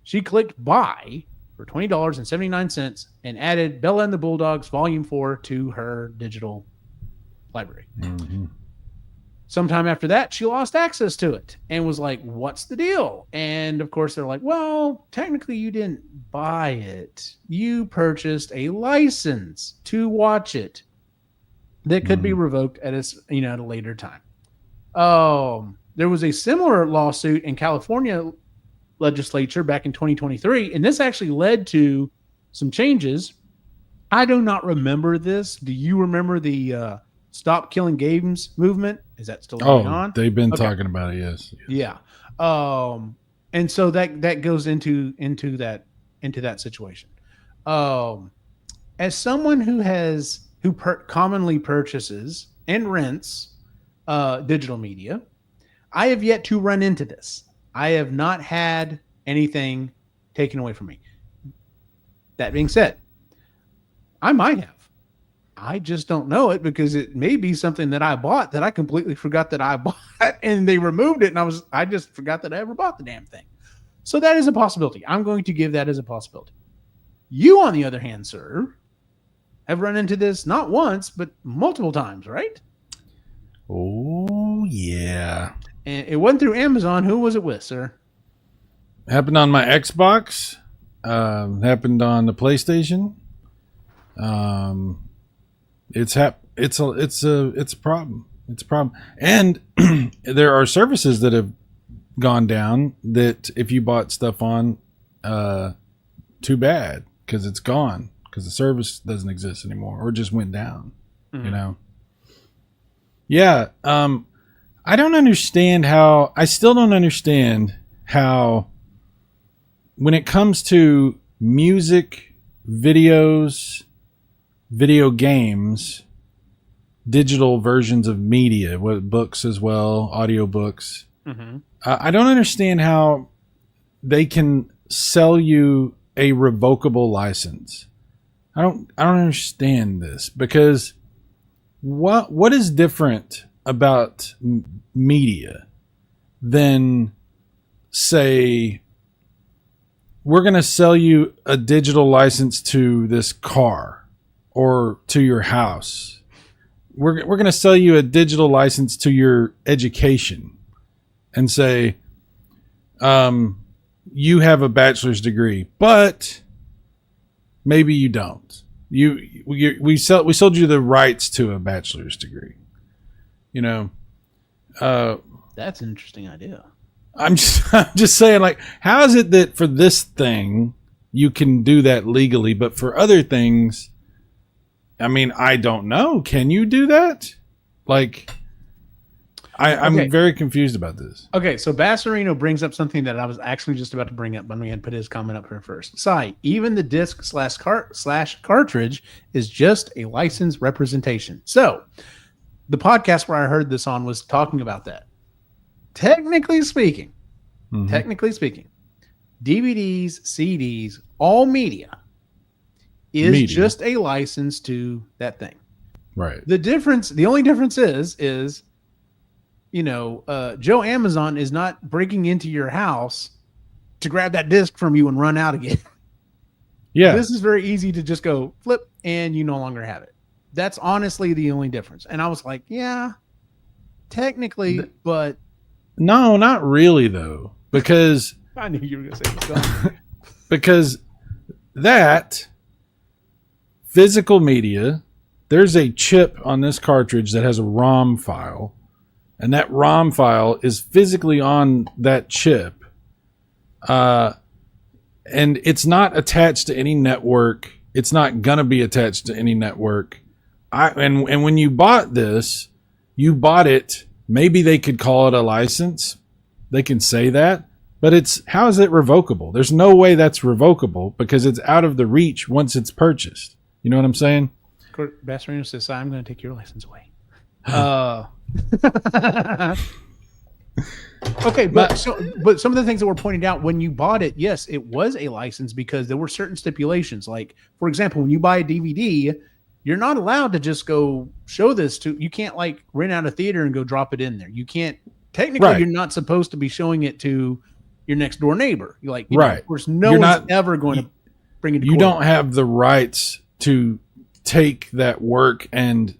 she clicked buy for $20.79 and added Bella and the Bulldogs Volume 4 to her digital library. Mm-hmm. Sometime after that, she lost access to it and was like, what's the deal? And of course, they're like, well, technically you didn't buy it. You purchased a license to watch it that could be revoked at a later time. There was a similar lawsuit in California legislature back in 2023, and this actually led to some changes. I do not remember this. Do you remember the Stop Killing Games movement? Is that still going on? They've been talking about it, yes. Yeah. And so that goes into that situation. As someone who commonly purchases and rents digital media, I have yet to run into this. I have not had anything taken away from me. That being said, I might have. I just don't know it because it may be something that I bought that I completely forgot that I bought, and they removed it, and I just forgot that I ever bought the damn thing. So that is a possibility. I'm going to give that as a possibility. You, on the other hand, sir, have run into this not once, but multiple times, right? Oh, yeah. And it wasn't through Amazon. Who was it with, sir? Happened on my Xbox. Happened on the PlayStation. It's a problem. It's a problem. And there are services that have gone down that if you bought stuff on, too bad because it's gone because the service doesn't exist anymore or just went down. Mm-hmm. You know. Yeah. I don't understand how. I still don't understand how. When it comes to music, videos, video games, digital versions of media, books as well, audiobooks. Mm-hmm. I don't understand how they can sell you a revocable license. I don't understand this because what is different about media than, say, we're going to sell you a digital license to this car or to your house. We're going to sell you a digital license to your education and say, you have a bachelor's degree, but maybe you don't. We sold you the rights to a bachelor's degree. You know, that's an interesting idea. I'm just saying, like, how is it that for this thing you can do that legally, but for other things, I mean, I don't know. Can you do that? Like, I'm very confused about this. Okay, so Bassarino brings up something that I was actually just about to bring up, but we had put his comment up here first. Sai, even the disc / cartridge is just a license representation. So, the podcast where I heard this on was talking about that. Technically speaking, DVDs, CDs, all media is just a license to that thing. Right. The only difference is Joe Amazon is not breaking into your house to grab that disc from you and run out again. Yeah. This is very easy to just go flip and you no longer have it. That's honestly the only difference. And I was like, yeah, technically, but No, not really though, because I knew you were going to say this. because that physical media, there's a chip on this cartridge that has a ROM file, and that ROM file is physically on that chip. And it's not attached to any network. It's not gonna be attached to any network. And when you bought this, you bought it. Maybe they could call it a license. They can say that, but how is it revocable? There's no way that's revocable because it's out of the reach once it's purchased. You know what I'm saying? Bassarino says, "I'm going to take your license away." Okay, but some of the things that were pointed out when you bought it, yes, it was a license because there were certain stipulations. Like, for example, when you buy a DVD, you're not allowed to just go show this to. You can't like rent out a theater and go drop it in there. You can't. Technically, Right. You're not supposed to be showing it to your next door neighbor. You're like, Right. Of course, no You're one's not- ever going to bring it. To You court. don't have the rights to take that work and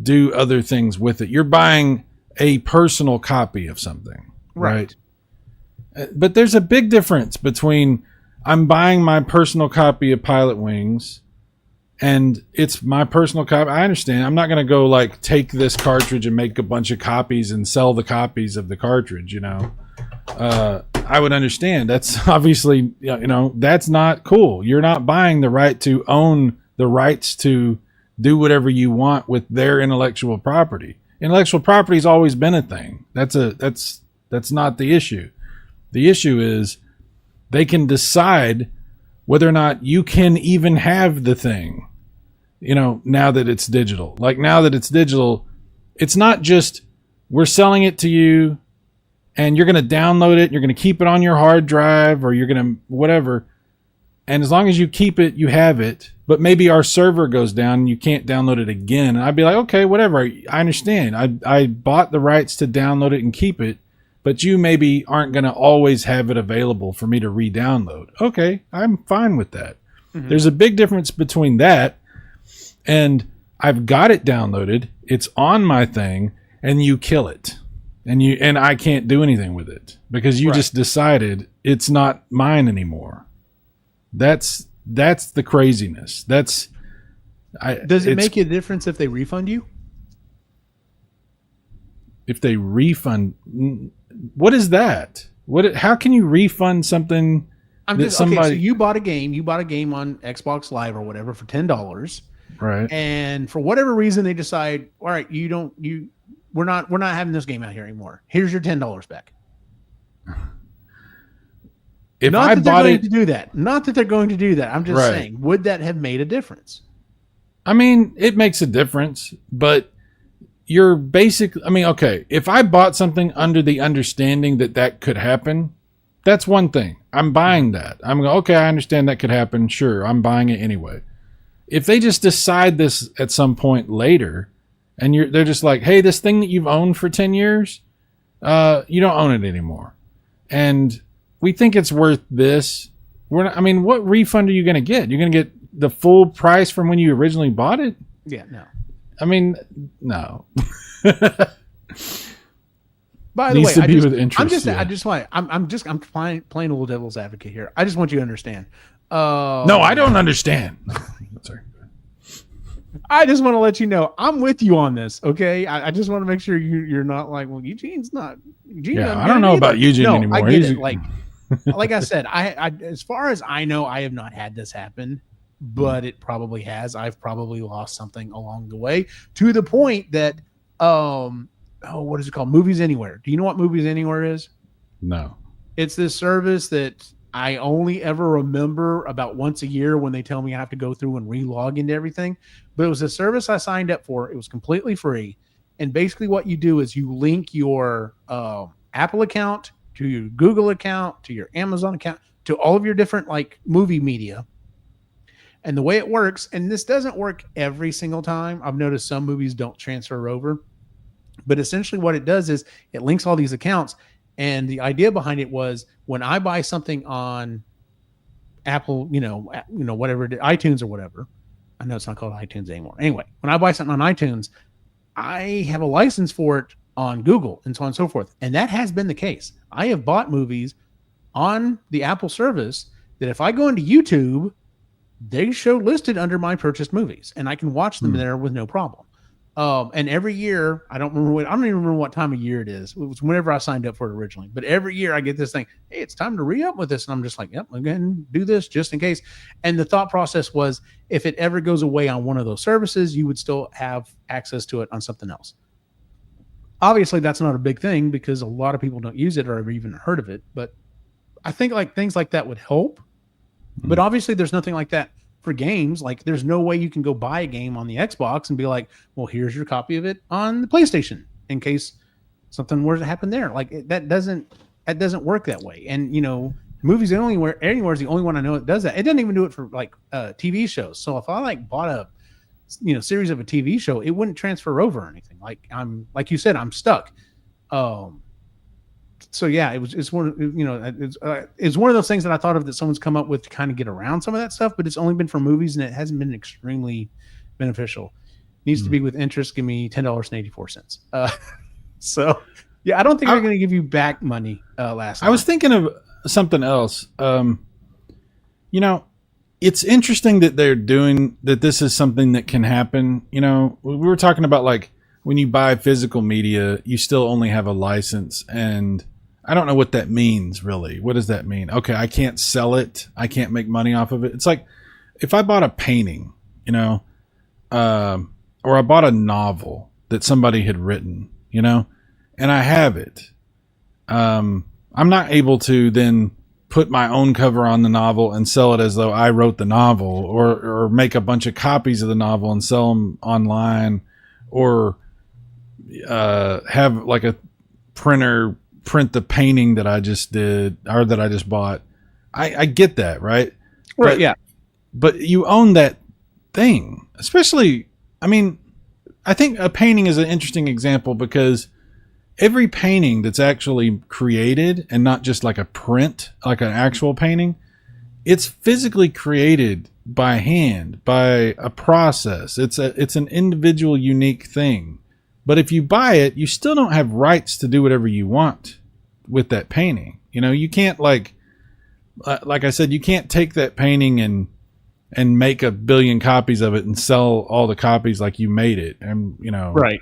do other things with it. You're buying a personal copy of something, right? But there's a big difference between I'm buying my personal copy of Pilot Wings and it's my personal copy. I understand. I'm not going to go like take this cartridge and make a bunch of copies and sell the copies of the cartridge, I would understand. That's obviously, that's not cool. You're not buying the right to own the rights to do whatever you want with their intellectual property. Intellectual property has always been a thing. That's not the issue. The issue is they can decide whether or not you can even have the thing, now that it's digital. Like now that it's digital, it's not just we're selling it to you and you're going to download it, you're going to keep it on your hard drive or you're going to whatever. And as long as you keep it, you have it. But maybe our server goes down and you can't download it again. And I'd be like, okay, whatever. I understand. I bought the rights to download it and keep it, but you maybe aren't going to always have it available for me to re-download. Okay, I'm fine with that. Mm-hmm. There's a big difference between that and I've got it downloaded, it's on my thing, and you kill it. And I can't do anything with it because you just decided it's not mine anymore. That's the craziness. Does it make a difference if they refund you? If they refund, what is that? How can you refund something? Okay, so you bought a game. You bought a game on Xbox Live or whatever for $10, right? And for whatever reason, they decide, all right, we're not having this game out here anymore. Here's your $10 back. Not that they're going to do that. I'm just saying, would that have made a difference? I mean, it makes a difference, but you're basically, okay, if I bought something under the understanding that could happen, that's one thing. I'm buying that. I'm going, okay, I understand that could happen. Sure, I'm buying it anyway. If they just decide this at some point later, and they're just like, hey, this thing that you've owned for 10 years, you don't own it anymore. And we think it's worth this. What refund are you going to get? You're going to get the full price from when you originally bought it? Yeah, no. No. By the way, I'm playing a little devil's advocate here. I just want you to understand. No, I don't understand. Sorry. I just want to let you know I'm with you on this. Okay, I just want to make sure you're not like, well, Eugene's not. Eugene I don't know about Eugene anymore. I get it. Like I said, I as far as I know, I have not had this happen, but it probably has. I've probably lost something along the way to the point that what is it called? Movies Anywhere. Do you know what Movies Anywhere is? No. It's this service that I only ever remember about once a year when they tell me I have to go through and re-log into everything. But it was a service I signed up for. It was completely free. And basically what you do is you link your Apple account to your Google account, to your Amazon account, to all of your different like movie media. And the way it works, and this doesn't work every single time. I've noticed some movies don't transfer over. But essentially what it does is it links all these accounts. And the idea behind it was when I buy something on Apple, whatever, iTunes or whatever. I know it's not called iTunes anymore. Anyway, when I buy something on iTunes, I have a license for it on Google and so on and so forth. And that has been the case. I have bought movies on the Apple service that if I go into YouTube, they show listed under my purchased movies and I can watch them there with no problem. And every year, I don't even remember what time of year it is. It was whenever I signed up for it originally. But every year I get this thing, hey, it's time to re-up with this. And I'm just like, yep, I'm going to do this just in case. And the thought process was if it ever goes away on one of those services, you would still have access to it on something else. Obviously, that's not a big thing because a lot of people don't use it or have even heard of it. But I think like things like that would help. But obviously, there's nothing like that for games. Like there's no way you can go buy a game on the Xbox and be like, well, here's your copy of it on the PlayStation in case something were to happen there. Like that doesn't work that way. And movies anywhere is the only one I know that does that. It doesn't even do it for like TV shows. So if I like bought a series of a TV show, it wouldn't transfer over or anything. Like like you said, I'm stuck. So yeah, it's one of those things that I thought of that someone's come up with to kind of get around some of that stuff, but it's only been for movies and it hasn't been extremely beneficial. Needs to be with interest. Give me $10.84. So yeah, I don't think they're going to give you back money. I was thinking of something else. It's interesting that they're doing that. This is something that can happen. We were talking about like when you buy physical media, you still only have a license, and I don't know what that means really. What does that mean? Okay, I can't sell it. I can't make money off of it. It's like if I bought a painting, or I bought a novel that somebody had written, and I have it. I'm not able to then put my own cover on the novel and sell it as though I wrote the novel, or make a bunch of copies of the novel and sell them online, or have like a printer print the painting that I just did or that I just bought. I get that, right? Right. But, yeah. But you own that thing, especially. I mean, I think a painting is an interesting example because every painting that's actually created and not just like a print, like an actual painting, it's physically created by hand, by a process. It's an individual, unique thing. But if you buy it, you still don't have rights to do whatever you want with that painting. You can't like I said, you can't take that painting and make 1 billion copies of it and sell all the copies like you made it. And, right.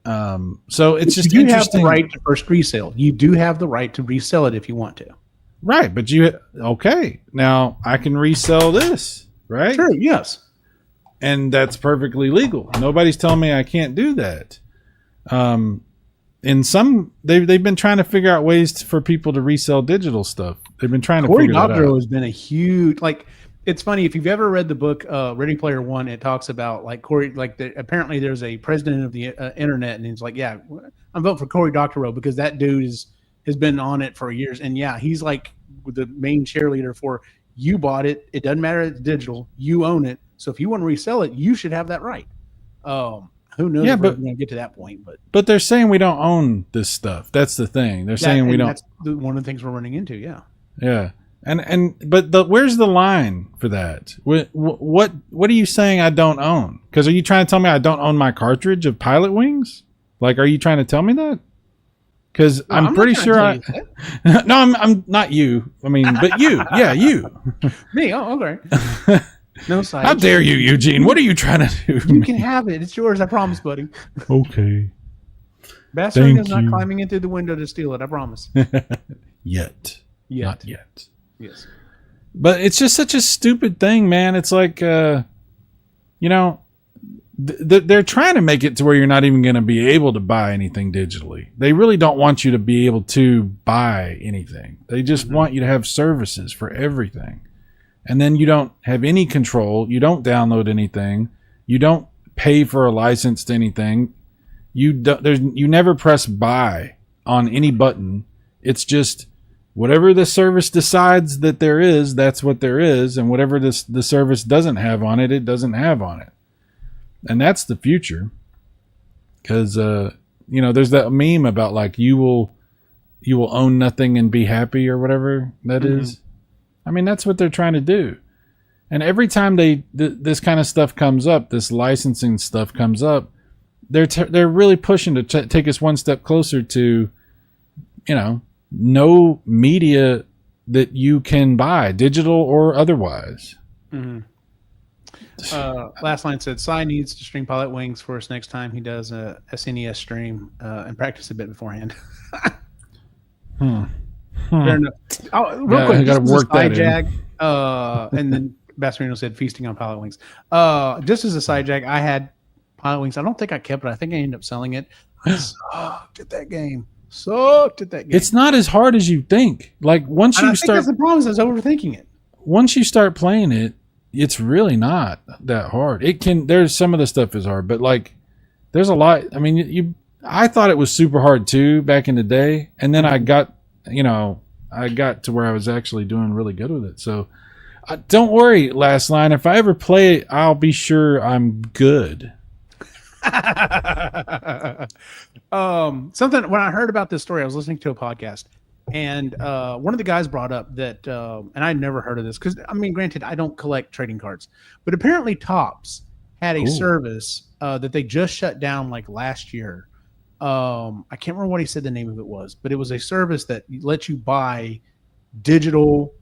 So it's just you interesting. You have the right to first resale. You do have the right to resell it if you want to. Right. But okay, now I can resell this, right? Sure. Yes. And that's perfectly legal. Nobody's telling me I can't do that. In some, they've been trying to figure out ways for people to resell digital stuff. They've been trying to figure that out. Cory Doctorow has been a huge, like, it's funny if you've ever read the book Ready Player One. It talks about like Cory, like apparently there's a president of the internet, and he's like, yeah, I'm voting for Cory Doctorow because that dude has been on it for years, and yeah, he's like the main cheerleader for you bought it. It doesn't matter, it's digital. You own it. So if you want to resell it, you should have that right. Who knows if we're going to get to that point, but they're saying we don't own this stuff. That's the thing. They're saying we don't. That's one of the things we're running into. Yeah. Yeah. But where's the line for that? What are you saying I don't own? Because are you trying to tell me I don't own my cartridge of Pilot Wings? Like, are you trying to tell me that? Because I'm pretty sure no, I'm not you. I mean, but you. Yeah, you. Me. Oh, okay. No side. How dare you, Eugene? What are you trying to do? You can have it. It's yours. I promise, buddy. Okay. Bastard is not climbing in through the window to steal it. I promise. Yet. Not yet. Yes. But it's just such a stupid thing, man. It's like, they're trying to make it to where you're not even going to be able to buy anything digitally. They really don't want you to be able to buy anything. They just want you to have services for everything. And then you don't have any control. You don't download anything. You don't pay for a license to anything. You never press buy on any button. It's just whatever the service decides that there is, that's what there is. And whatever the service doesn't have on it, it doesn't have on it. And that's the future. because there's that meme about like you will own nothing and be happy or whatever that is. I mean, that's what they're trying to do. And every time this kind of stuff comes up, this licensing stuff comes up, they're really pushing to take us one step closer to, no media that you can buy, digital or otherwise. Last line said, Cy needs to stream Pilot Wings for us next time he does a SNES stream and practice a bit beforehand. Fair enough. Real quick, I got to work that jag, and then Basserino said feasting on Pilot Wings. Just as a side jag, I had Pilot Wings. I don't think I kept it. I think I ended up selling it. I sucked at that game. It's not as hard as you think. Like once you start, that's the problem. Is I was overthinking it. Once you start playing it, it's really not that hard. There's some of the stuff is hard, but like there's a lot. I mean, I thought it was super hard too back in the day, and then I got to where I was actually doing really good with it. So don't worry, Last Line. If I ever play it, I'll be sure I'm good. Something when I heard about this story, I was listening to a podcast, and one of the guys brought up that, and I'd never heard of this because, I mean, granted, I don't collect trading cards, but apparently Topps had a service that they just shut down like last year. I can't remember what he said the name of it was, but it was a service that lets you buy digital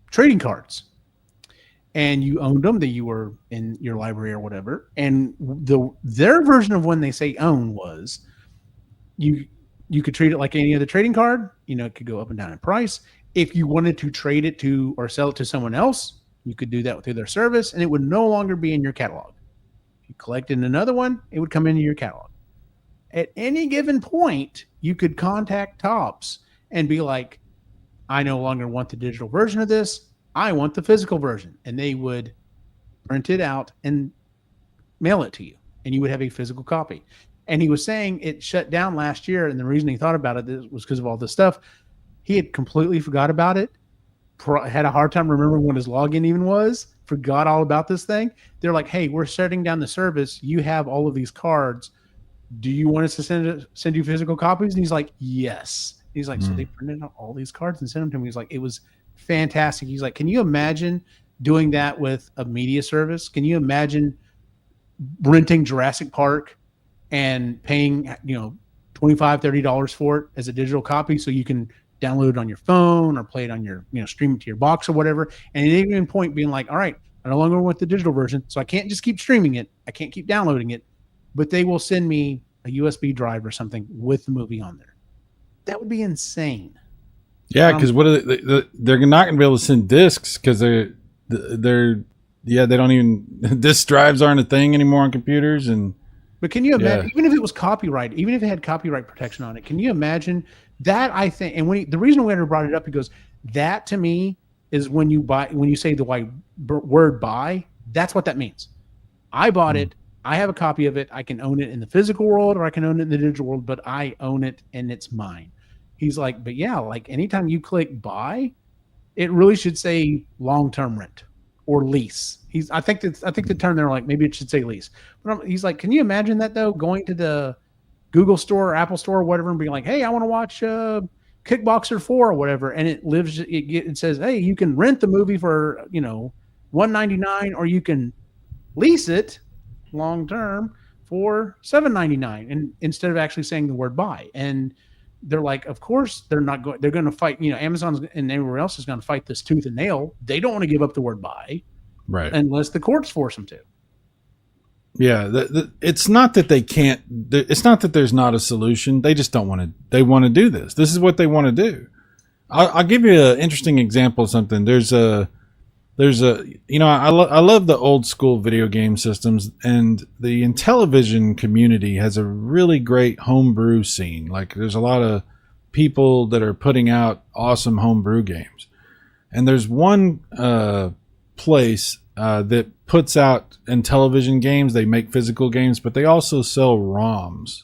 trading cards. And you owned them, that you were in your library or whatever. And their version of when they say own was you could treat it like any other trading card. It could go up and down in price. If you wanted to trade it to or sell it to someone else, you could do that through their service, and it would no longer be in your catalog. If you collected another one, it would come into your catalog. At any given point, you could contact Topps and be like, I no longer want the digital version of this. I want the physical version. And they would print it out and mail it to you. And you would have a physical copy. And he was saying it shut down last year. And the reason he thought about it was because of all this stuff. He had completely forgot about it. Had a hard time remembering what his login even was. Forgot all about this thing. They're like, hey, we're shutting down the service. You have all of these cards. Do you want us to send you physical copies? And he's like, yes. He's like, so they printed out all these cards and sent them to him. He's like, it was fantastic. He's like, can you imagine doing that with a media service? Can you imagine renting Jurassic Park and paying, $25-$30 for it as a digital copy so you can download it on your phone or play it on your, stream it to your box or whatever. And at any given point being like, all right, I no longer want the digital version, so I can't just keep streaming it. I can't keep downloading it, but they will send me a USB drive or something with the movie on there. That would be insane. Yeah, because they're not going to be able to send discs because they don't even disc drives aren't a thing anymore on computers. But can you imagine, even if it was copyright, even if it had copyright protection on it, can you imagine that? I think, and the reason we ever brought it up, he goes, that to me is when you say the word buy, that's what that means. I bought it. I have a copy of it. I can own it in the physical world or I can own it in the digital world, but I own it and it's mine. He's like, but yeah, like anytime you click buy, it really should say long-term rent or lease. I think the term there, like maybe it should say lease. But he's like, can you imagine that though? Going to the Google store or Apple store or whatever and being like, hey, I want to watch Kickboxer 4 or whatever, and it says, hey, you can rent the movie for $199 or you can lease it long-term for $7.99, and instead of actually saying the word buy. And they're like, of course they're not going. They're going to fight. Amazon and everywhere else is going to fight this tooth and nail. They don't want to give up the word buy, right? Unless the courts force them to. Yeah, it's not that they can't. It's not that there's not a solution. They just don't want to. They want to do this. This is what they want to do. I'll give you an interesting example of something. I love the old school video game systems, and the Intellivision community has a really great homebrew scene. Like there's a lot of people that are putting out awesome homebrew games. And there's one place that puts out Intellivision games. They make physical games, but they also sell ROMs.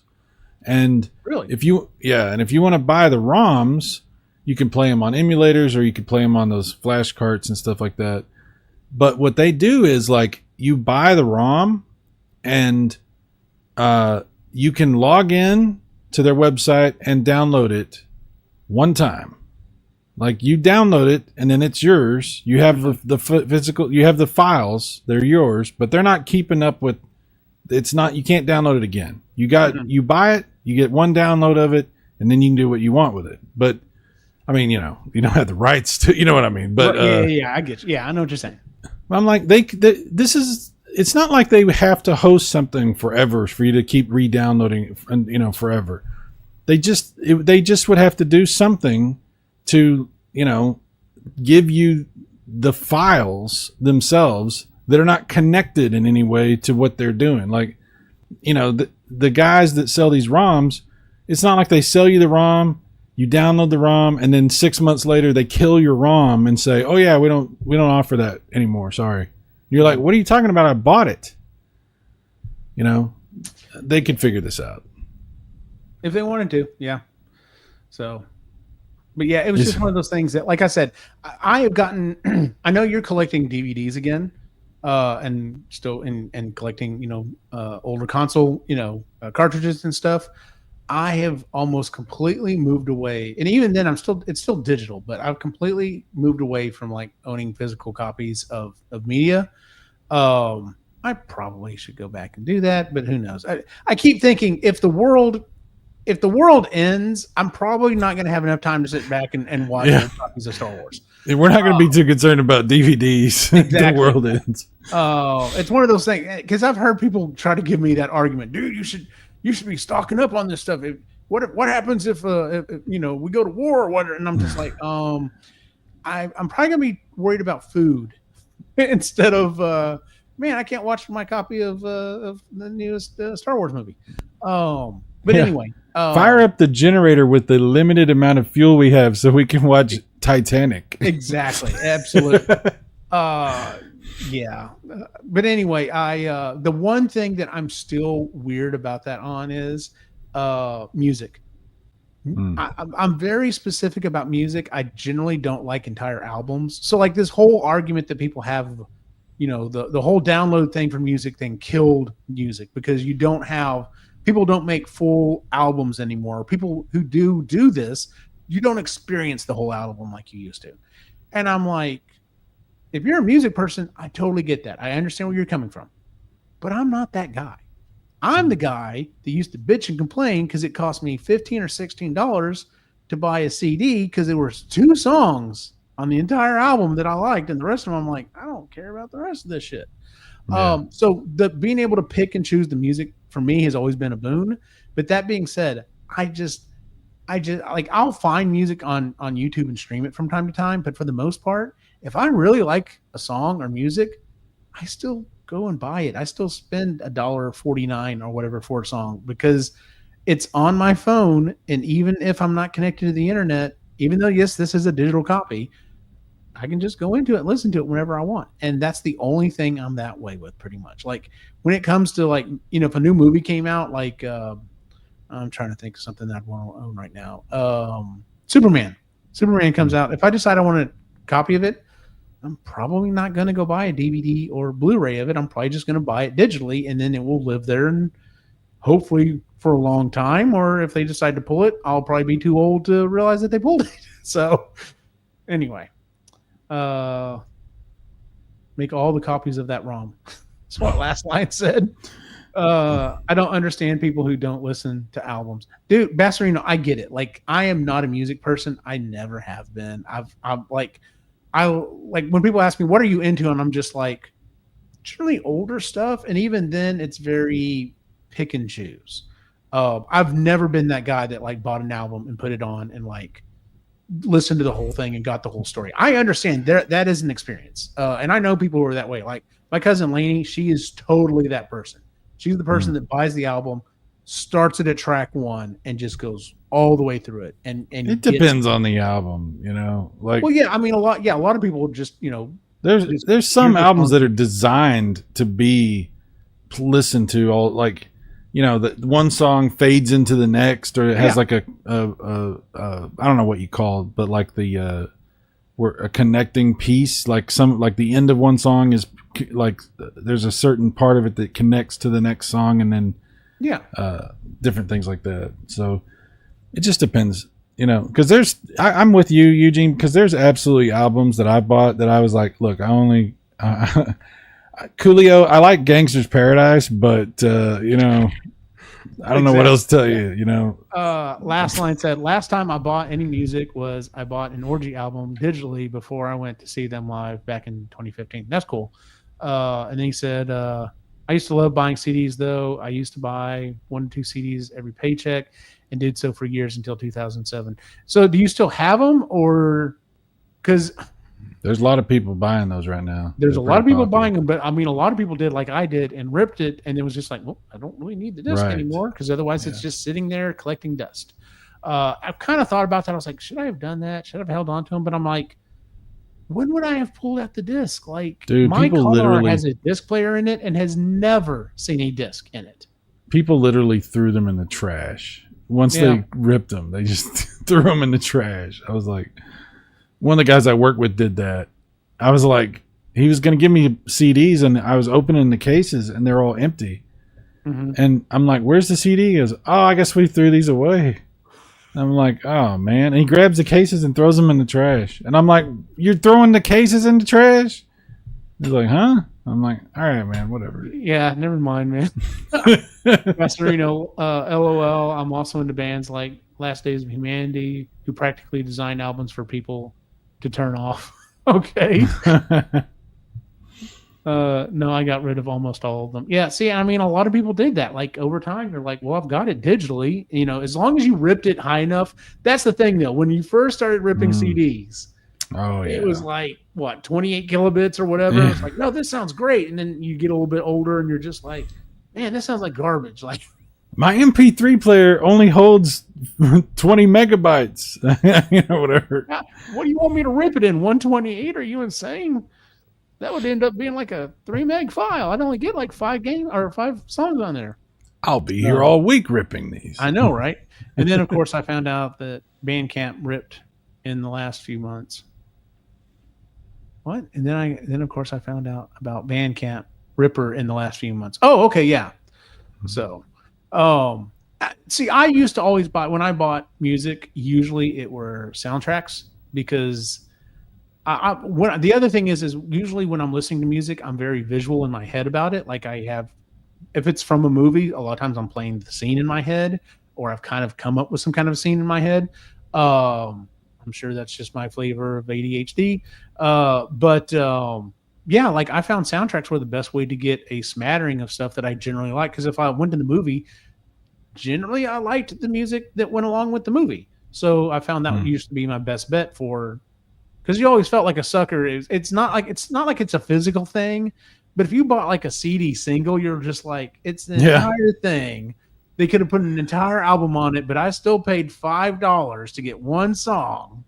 And really, if you want to buy the ROMs, you can play them on emulators or you can play them on those flash carts and stuff like that. But what they do is like you buy the ROM and You can log in to their website and download it one time. Like you download it and then it's yours. You have the physical, you have the files, they're yours, but they're not keeping up with, it's not, you can't download it again. You buy it, you get one download of it, and then you can do what you want with it. But I mean, you don't have the rights to, you know what I mean? But yeah, I get you. Yeah, I know what you're saying. I'm like, it's not like they have to host something forever for you to keep re-downloading, forever. They just would have to do something to, give you the files themselves that are not connected in any way to what they're doing. Like, the guys that sell these ROMs, it's not like they sell you the ROM, you download the ROM, and then 6 months later they kill your ROM and say, "Oh yeah, we don't offer that anymore. Sorry." You're like, "What are you talking about? I bought it." They could figure this out if they wanted to. Yeah. So, but yeah, it was just one of those things that, like I said, I have gotten. I know you're collecting DVDs again, and still and collecting, older console, cartridges and stuff. I have almost completely moved away, and even then, it's still digital, but I've completely moved away from like owning physical copies of media. I probably should go back and do that, but who knows? I keep thinking if the world ends, I'm probably not going to have enough time to sit back and watch copies of Star Wars. We're not going to be too concerned about DVDs. Exactly. The world ends. It's one of those things, because I've heard people try to give me that argument, dude. You should be stocking up on this stuff. What happens if we go to war or whatever? And I'm just like, I'm probably gonna be worried about food instead of man, I can't watch my copy of the newest Star Wars movie. But anyway, fire up the generator with the limited amount of fuel we have, so we can watch Titanic. Exactly, absolutely. Yeah, but anyway, the one thing that I'm still weird about that on is music. I'm very specific about music. I generally don't like entire albums. So like this whole argument that people have, the whole download thing for music thing killed music, because people don't make full albums anymore. People who do this, you don't experience the whole album like you used to. And I'm like, if you're a music person, I totally get that. I understand where you're coming from. But I'm not that guy. I'm the guy that used to bitch and complain because it cost me $15 or $16 to buy a CD because there were 2 songs on the entire album that I liked, and the rest of them I'm like, I don't care about the rest of this shit. Yeah. So being able to pick and choose the music for me has always been a boon. But that being said, I just like, I'll find music on YouTube and stream it from time to time. But for the most part, if I really like a song or music, I still go and buy it. I still spend $1.49 or whatever for a song because it's on my phone. And even if I'm not connected to the internet, even though, yes, this is a digital copy, I can just go into it and listen to it whenever I want. And that's the only thing I'm that way with, pretty much. Like when it comes to, like, if a new movie came out, like I'm trying to think of something that I'd want to own right now. Superman comes out. If I decide I want a copy of it, I'm probably not going to go buy a DVD or Blu-ray of it. I'm probably just going to buy it digitally, and then it will live there and hopefully for a long time. Or if they decide to pull it, I'll probably be too old to realize that they pulled it. So anyway, make all the copies of that ROM. That's what Last Line said. I don't understand people who don't listen to albums. Dude, Basserino, I get it. Like, I am not a music person. I never have been. I'm like when people ask me, what are you into? And I'm just like, generally older stuff. And even then it's very pick and choose. I've never been that guy that like bought an album and put it on and like listened to the whole thing and got the whole story. I understand that is an experience. And I know people who are that way. Like my cousin Lainey, she is totally that person. She's the person that buys the album, starts it at track 1, and just goes all the way through it. And it depends on the album, Like, well, yeah, I mean, a lot of people just, there's some albums that are designed to be listened to all, like, that one song fades into the next, or it has like a I don't know what you call it, but like a connecting piece, like the end of one song is like there's a certain part of it that connects to the next song, and then Yeah. Different things like that. So it just depends, because I'm with you, Eugene, because there's absolutely albums that I bought that I was like, look, I only, Coolio, I like Gangster's Paradise, but, I don't know what else to tell you, Last line said, last time I bought any music was I bought an Orgy album digitally before I went to see them live back in 2015. That's cool. And then he said, I used to love buying CDs, though. I used to buy 1 to 2 CDs every paycheck and did so for years until 2007. So do you still have them, or because there's a lot of people buying those right now. There's a lot of people buying them, but I mean, a lot of people did like I did and ripped it, and it was just like, well, I don't really need the disc anymore, because otherwise it's just sitting there collecting dust. I've kind of thought about that. I was like, should I have done that? Should I have held on to them? But I'm like, when would I have pulled out the disc? Like, dude, my car has a disc player in it and has never seen a disc in it. People literally threw them in the trash. Once they ripped them, they just threw them in the trash. I was like, one of the guys I work with did that. I was like, he was going to give me CDs, and I was opening the cases, and they're all empty. Mm-hmm. And I'm like, where's the CD? He goes, oh, I guess we threw these away. I'm like, oh, man. And he grabs the cases and throws them in the trash. And I'm like, you're throwing the cases in the trash? He's like, huh? I'm like, all right, man, whatever. Yeah, never mind, man. Pastorino, LOL. I'm also into bands like Last Days of Humanity, who practically designed albums for people to turn off. Okay. No, I got rid of almost all of them. Yeah, see, I mean, a lot of people did that. Like, over time, they're like, well, I've got it digitally. As long as you ripped it high enough. That's the thing, though. When you first started ripping CDs, it was like, what, 28 kilobits or whatever? Yeah. It's like, no, this sounds great. And then you get a little bit older, and you're just like, man, this sounds like garbage. Like, my MP3 player only holds 20 megabytes. Whatever. What do you want me to rip it in? 128? Are you insane? That would end up being like a 3 meg file. I'd only get like 5 songs on there. I'll be here all week ripping these. I know, right? And then, of course, I found out that Bandcamp ripped in the last few months. What? And then of course I found out about Bandcamp Ripper in the last few months. Oh, okay, yeah. So, see, I used to always buy, when I bought music, usually it were soundtracks, because the other thing is usually when I'm listening to music, I'm very visual in my head about it. Like, if it's from a movie, a lot of times I'm playing the scene in my head, or I've kind of come up with some kind of scene in my head. I'm sure that's just my flavor of ADHD. Yeah, like, I found soundtracks were the best way to get a smattering of stuff that I generally like. Because if I went to the movie, generally I liked the music that went along with the movie. So I found that used to be my best bet for, because you always felt like a sucker. It's not like it's a physical thing, but if you bought like a CD single, you're just like, it's the entire thing. They could have put an entire album on it, but I still paid $5 to get one song,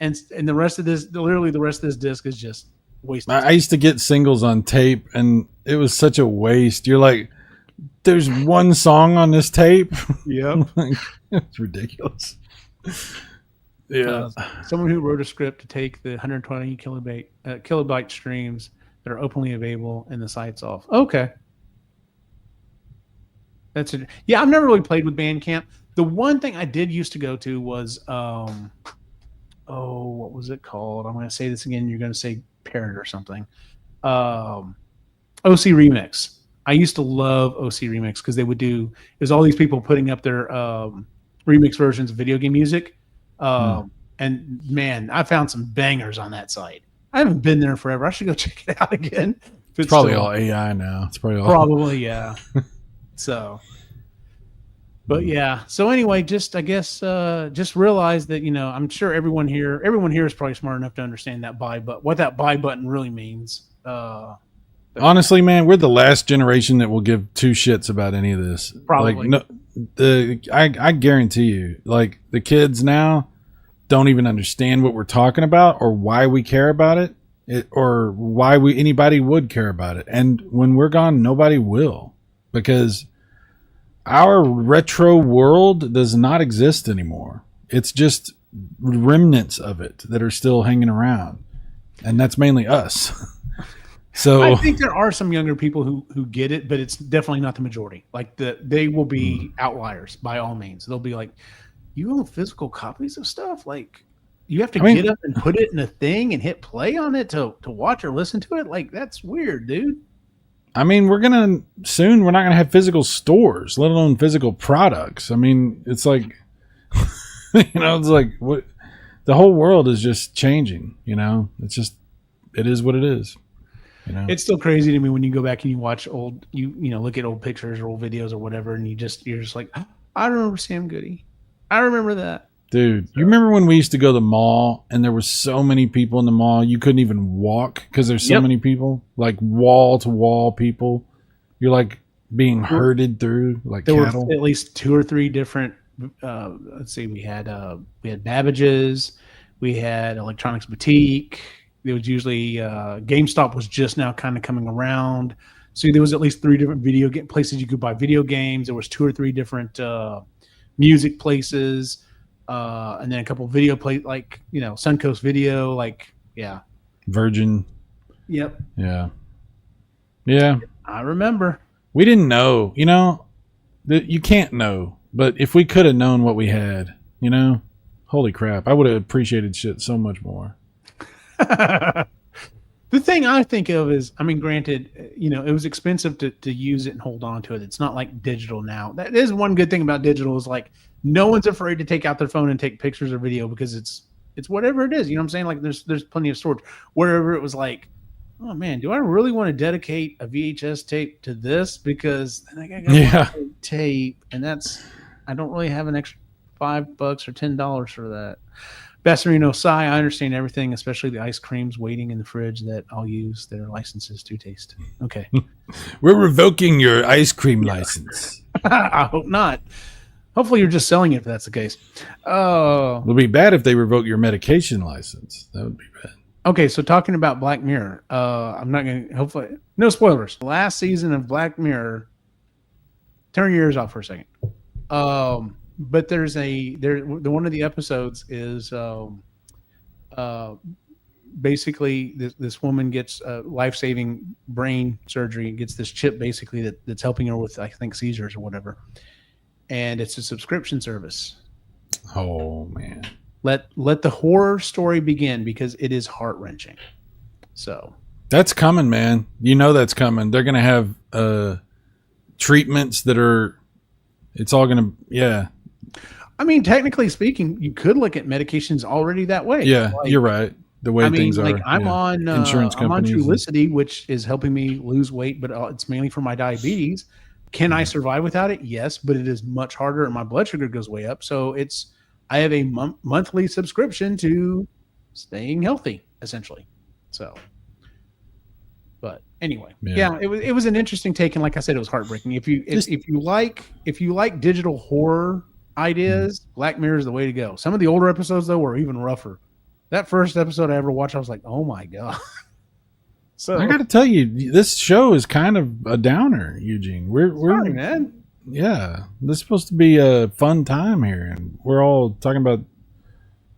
and the rest of this, literally the rest of this disc is just wasted. I used to get singles on tape, and it was such a waste. You're like, there's one song on this tape. Yep. It's ridiculous. Yeah. Someone who wrote a script to take the 120 kilobyte streams that are openly available and the site's off. Okay. That's it. Yeah, I've never really played with Bandcamp. The one thing I did used to go to was, what was it called? I'm going to say this again. You're going to say Parrot or something. OC Remix. I used to love OC Remix because there's all these people putting up their remix versions of video game music. And man, I found some bangers on that site. I haven't been there forever. I should go check it out again. It's probably all AI now. It's probably yeah. So, but yeah. So anyway, just realize that, I'm sure everyone here is probably smart enough to understand that what that buy button really means. Honestly, man, we're the last generation that will give two shits about any of this. Probably. Like, no, I guarantee you, like, the kids now don't even understand what we're talking about or why we care about it, or why anybody would care about it. And when we're gone, nobody will, because our retro world does not exist anymore. It's just remnants of it that are still hanging around, and that's mainly us. So I think there are some younger people who get it, but it's definitely not the majority. Like they will be outliers by all means. They'll be like, you own physical copies of stuff? Like you have to get up and put it in a thing and hit play on it to watch or listen to it? Like that's weird, dude. I mean, we're not gonna have physical stores, let alone physical products. I mean, it's like it's like what the whole world is just changing, it is what it is. It's still crazy to me when you go back and you watch old look at old pictures or old videos or whatever, and you're just like, I remember Sam Goody. I remember that. Dude, you remember when we used to go to the mall and there were so many people in the mall you couldn't even walk because there's so many people, like wall to wall people. You're like being herded through like there cattle. Were at least 2 or 3 different. Let's see, we had Babbage's, we had Electronics Boutique. There was usually GameStop was just now kind of coming around. So there was at least 3 different video game places you could buy video games. There was 2 or 3 different music places. And then a couple of video like Suncoast Video, Virgin. Yep. Yeah. I remember. We didn't know, you can't know, but if we could have known what we had, holy crap, I would have appreciated shit so much more. The thing I think of is, I mean, granted, it was expensive to use it and hold on to it. It's not like digital now. That is one good thing about digital is like no one's afraid to take out their phone and take pictures or video because it's whatever it is. You know what I'm saying? Like there's plenty of storage. Wherever it was like, oh man, do I really want to dedicate a VHS tape to this? Because then I got tape, and I don't really have an extra $5 or $10 for that. Basserino Sai, I understand everything, especially the ice creams waiting in the fridge that I'll use their licenses to taste. Okay. We're revoking your ice cream license. I hope not. Hopefully you're just selling it if that's the case. It would be bad if they revoke your medication license. That would be bad. Okay, so talking about Black Mirror, I'm not going to, hopefully, no spoilers. Last season of Black Mirror, turn your ears off for a second. But there's one of the episodes is basically this woman gets life-saving brain surgery and gets this chip basically that's helping her with, I think, seizures or whatever. And it's a subscription service. Oh man. Let the horror story begin because it is heart-wrenching. So that's coming, man. That's coming. They're going to have treatments that are, it's all going to, yeah. I mean, technically speaking, you could look at medications already that way. Yeah, you're right. The way things are. Like I'm on insurance companies. I'm on Trulicity, which is helping me lose weight, but it's mainly for my diabetes. Can I survive without it? Yes, but it is much harder, and my blood sugar goes way up. So I have a monthly subscription to staying healthy, essentially. So, but anyway, yeah, it was an interesting take, and like I said, it was heartbreaking. If you like digital horror ideas, Black Mirror is the way to go. Some of the older episodes though were even rougher. That first episode I ever watched, I was like, oh my god. So I got to tell you, this show is kind of a downer, Eugene. We're sorry, man. Yeah, this is supposed to be a fun time here, and we're all talking about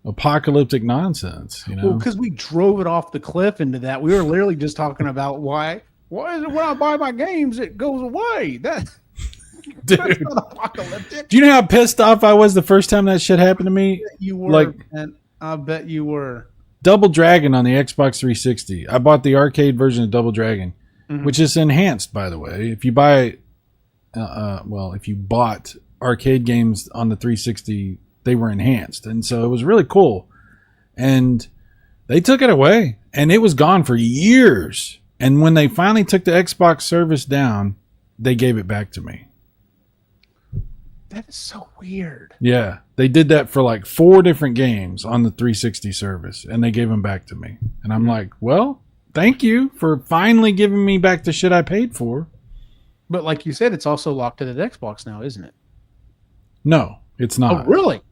apocalyptic nonsense. Well, because we drove it off the cliff into that. We were literally just talking about why is it when I buy my games it goes away? That's not apocalyptic. Do you know how pissed off I was the first time that shit happened to me? You were, and I bet you were. Double Dragon on the Xbox 360. I bought the arcade version of Double Dragon, which is enhanced, by the way. If you buy, if you bought arcade games on the 360, they were enhanced, and so it was really cool. And they took it away, and it was gone for years. And when they finally took the Xbox service down, they gave it back to me. That is so weird. Yeah, they did that for like 4 different games on the 360 service, and they gave them back to me. And I'm like, well, thank you for finally giving me back the shit I paid for. But like you said, it's also locked to the Xbox now, isn't it? No, it's not. Oh, really?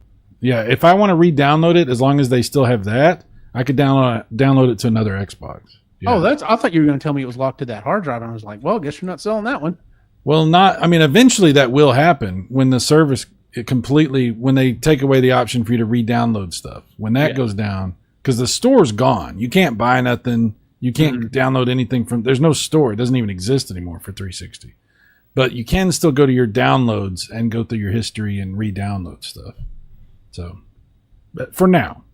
Yeah, if I want to re-download it, as long as they still have that, I could download it to another Xbox. Yeah. Oh, I thought you were going to tell me it was locked to that hard drive, and I was like, well, I guess you're not selling that one. Well, eventually that will happen when the service when they take away the option for you to re-download stuff. When that goes down, because the store's gone. You can't buy nothing. You can't download anything from. There's no store. It doesn't even exist anymore for 360. But you can still go to your downloads and go through your history and re-download stuff. So, but for now.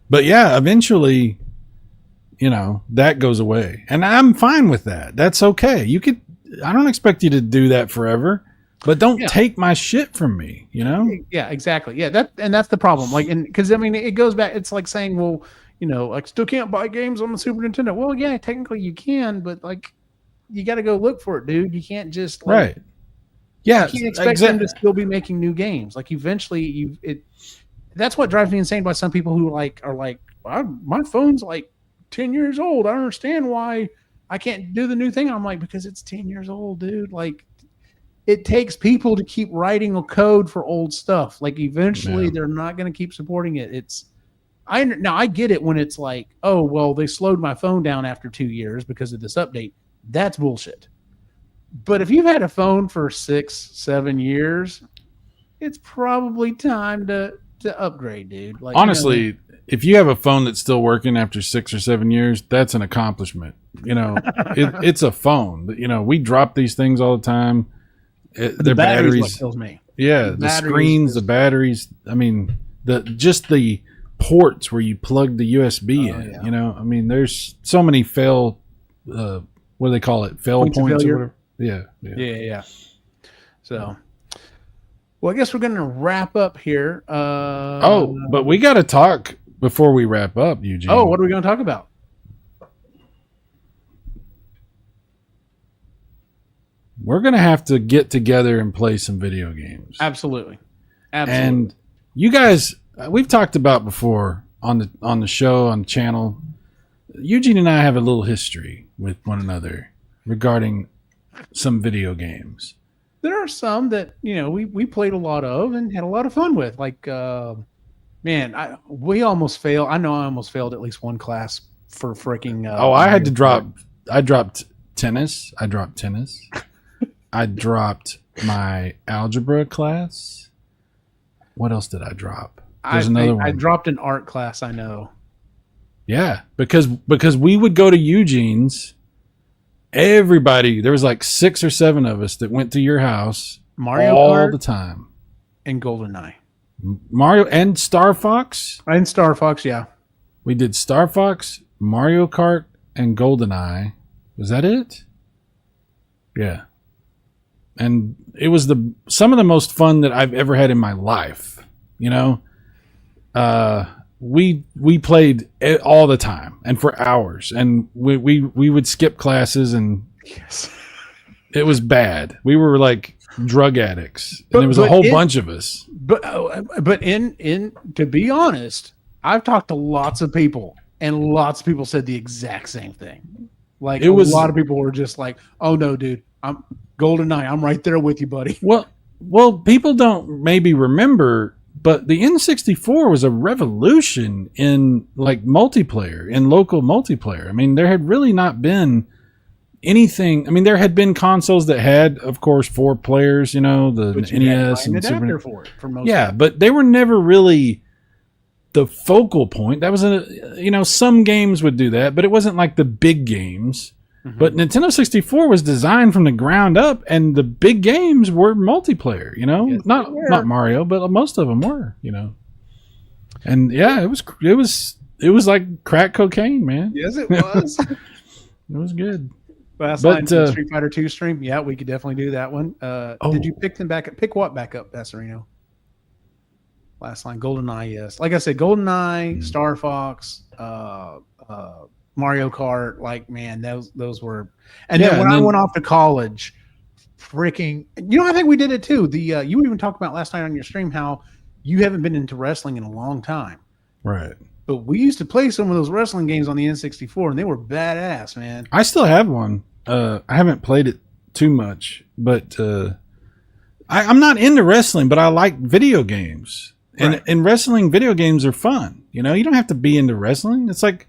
But yeah, eventually, that goes away, and I'm fine with that. That's okay. I don't expect you to do that forever, but don't take my shit from me. Yeah, exactly. Yeah, that's the problem. Like, and because it goes back. It's like saying, well, I still can't buy games on the Super Nintendo. Well, yeah, technically you can, but like, you got to go look for it, dude. You can't just right. Yeah, you can't expect them to still be making new games. Like, eventually, that's what drives me insane by some people who are like, my phone's like 10 years old. I don't understand why I can't do the new thing. I'm like, because it's 10 years old, dude. Like, it takes people to keep writing a code for old stuff. Like, eventually they're not going to keep supporting it. Now I get it when it's like, oh, well, they slowed my phone down after 2 years because of this update. That's bullshit. But if you've had a phone for 6-7 years, it's probably time to upgrade, dude. Like, honestly, if you have a phone that's still working after 6 or 7 years, that's an accomplishment. It's a phone. We drop these things all the time. Their batteries what kills me. Yeah, the screens, the batteries. I mean, the ports where you plug the USB in. Yeah. There's so many what do they call it? Fail points or whatever. Yeah. So, well, I guess we're going to wrap up here. But we got to talk before we wrap up, Eugene. Oh, what are we going to talk about? We're going to have to get together and play some video games. Absolutely. And you guys, we've talked about before on the show, on the channel, Eugene and I have a little history with one another regarding some video games. There are some that, we played a lot of and had a lot of fun with. Like, we almost failed. I know I almost failed at least one class for freaking. I dropped tennis. I dropped my algebra class. What else did I drop? There's another one. I dropped an art class, I know. Yeah, because we would go to Eugene's. Everybody, there was like 6 or 7 of us that went to your house Mario all Kart the time. And GoldenEye. Mario and Star Fox? And Star Fox, yeah. We did Star Fox, Mario Kart, and GoldenEye. Was that it? Yeah. And it was some of the most fun that I've ever had in my life. We played all the time and for hours, and we would skip classes, and it was bad. We were like drug addicts, and there was a whole bunch of us. But to be honest, I've talked to lots of people, and lots of people said the exact same thing. Like, a lot of people were just like, "Oh no, dude, I'm GoldenEye. I'm right there with you, buddy." Well, people don't maybe remember. But the N64 was a revolution in like multiplayer, in local multiplayer. There had really not been anything. There had been consoles that had, of course, 4 players, the NES and Super. For most but they were never really the focal point. That was some games would do that, but it wasn't like the big games. Mm-hmm. But Nintendo 64 was designed from the ground up, and the big games were multiplayer. Yes, not Mario, but most of them were. And yeah, it was like crack cocaine, man. Yes, it was. It was good. Last line, Street Fighter 2 stream. Yeah, we could definitely do that one. Did you pick them back up? Pick what back up, Passerino? Last line, GoldenEye. Yes, like I said, GoldenEye, Star Fox, Mario Kart. Like, man, those were. And then when I went off to college, freaking, I think we did it too. You even talked about last night on your stream how you haven't been into wrestling in a long time, right? But we used to play some of those wrestling games on the N64, and they were badass, man. I still have one. I haven't played it too much, but I'm not into wrestling, but I like video games. Right. And wrestling video games are fun. You don't have to be into wrestling. It's like,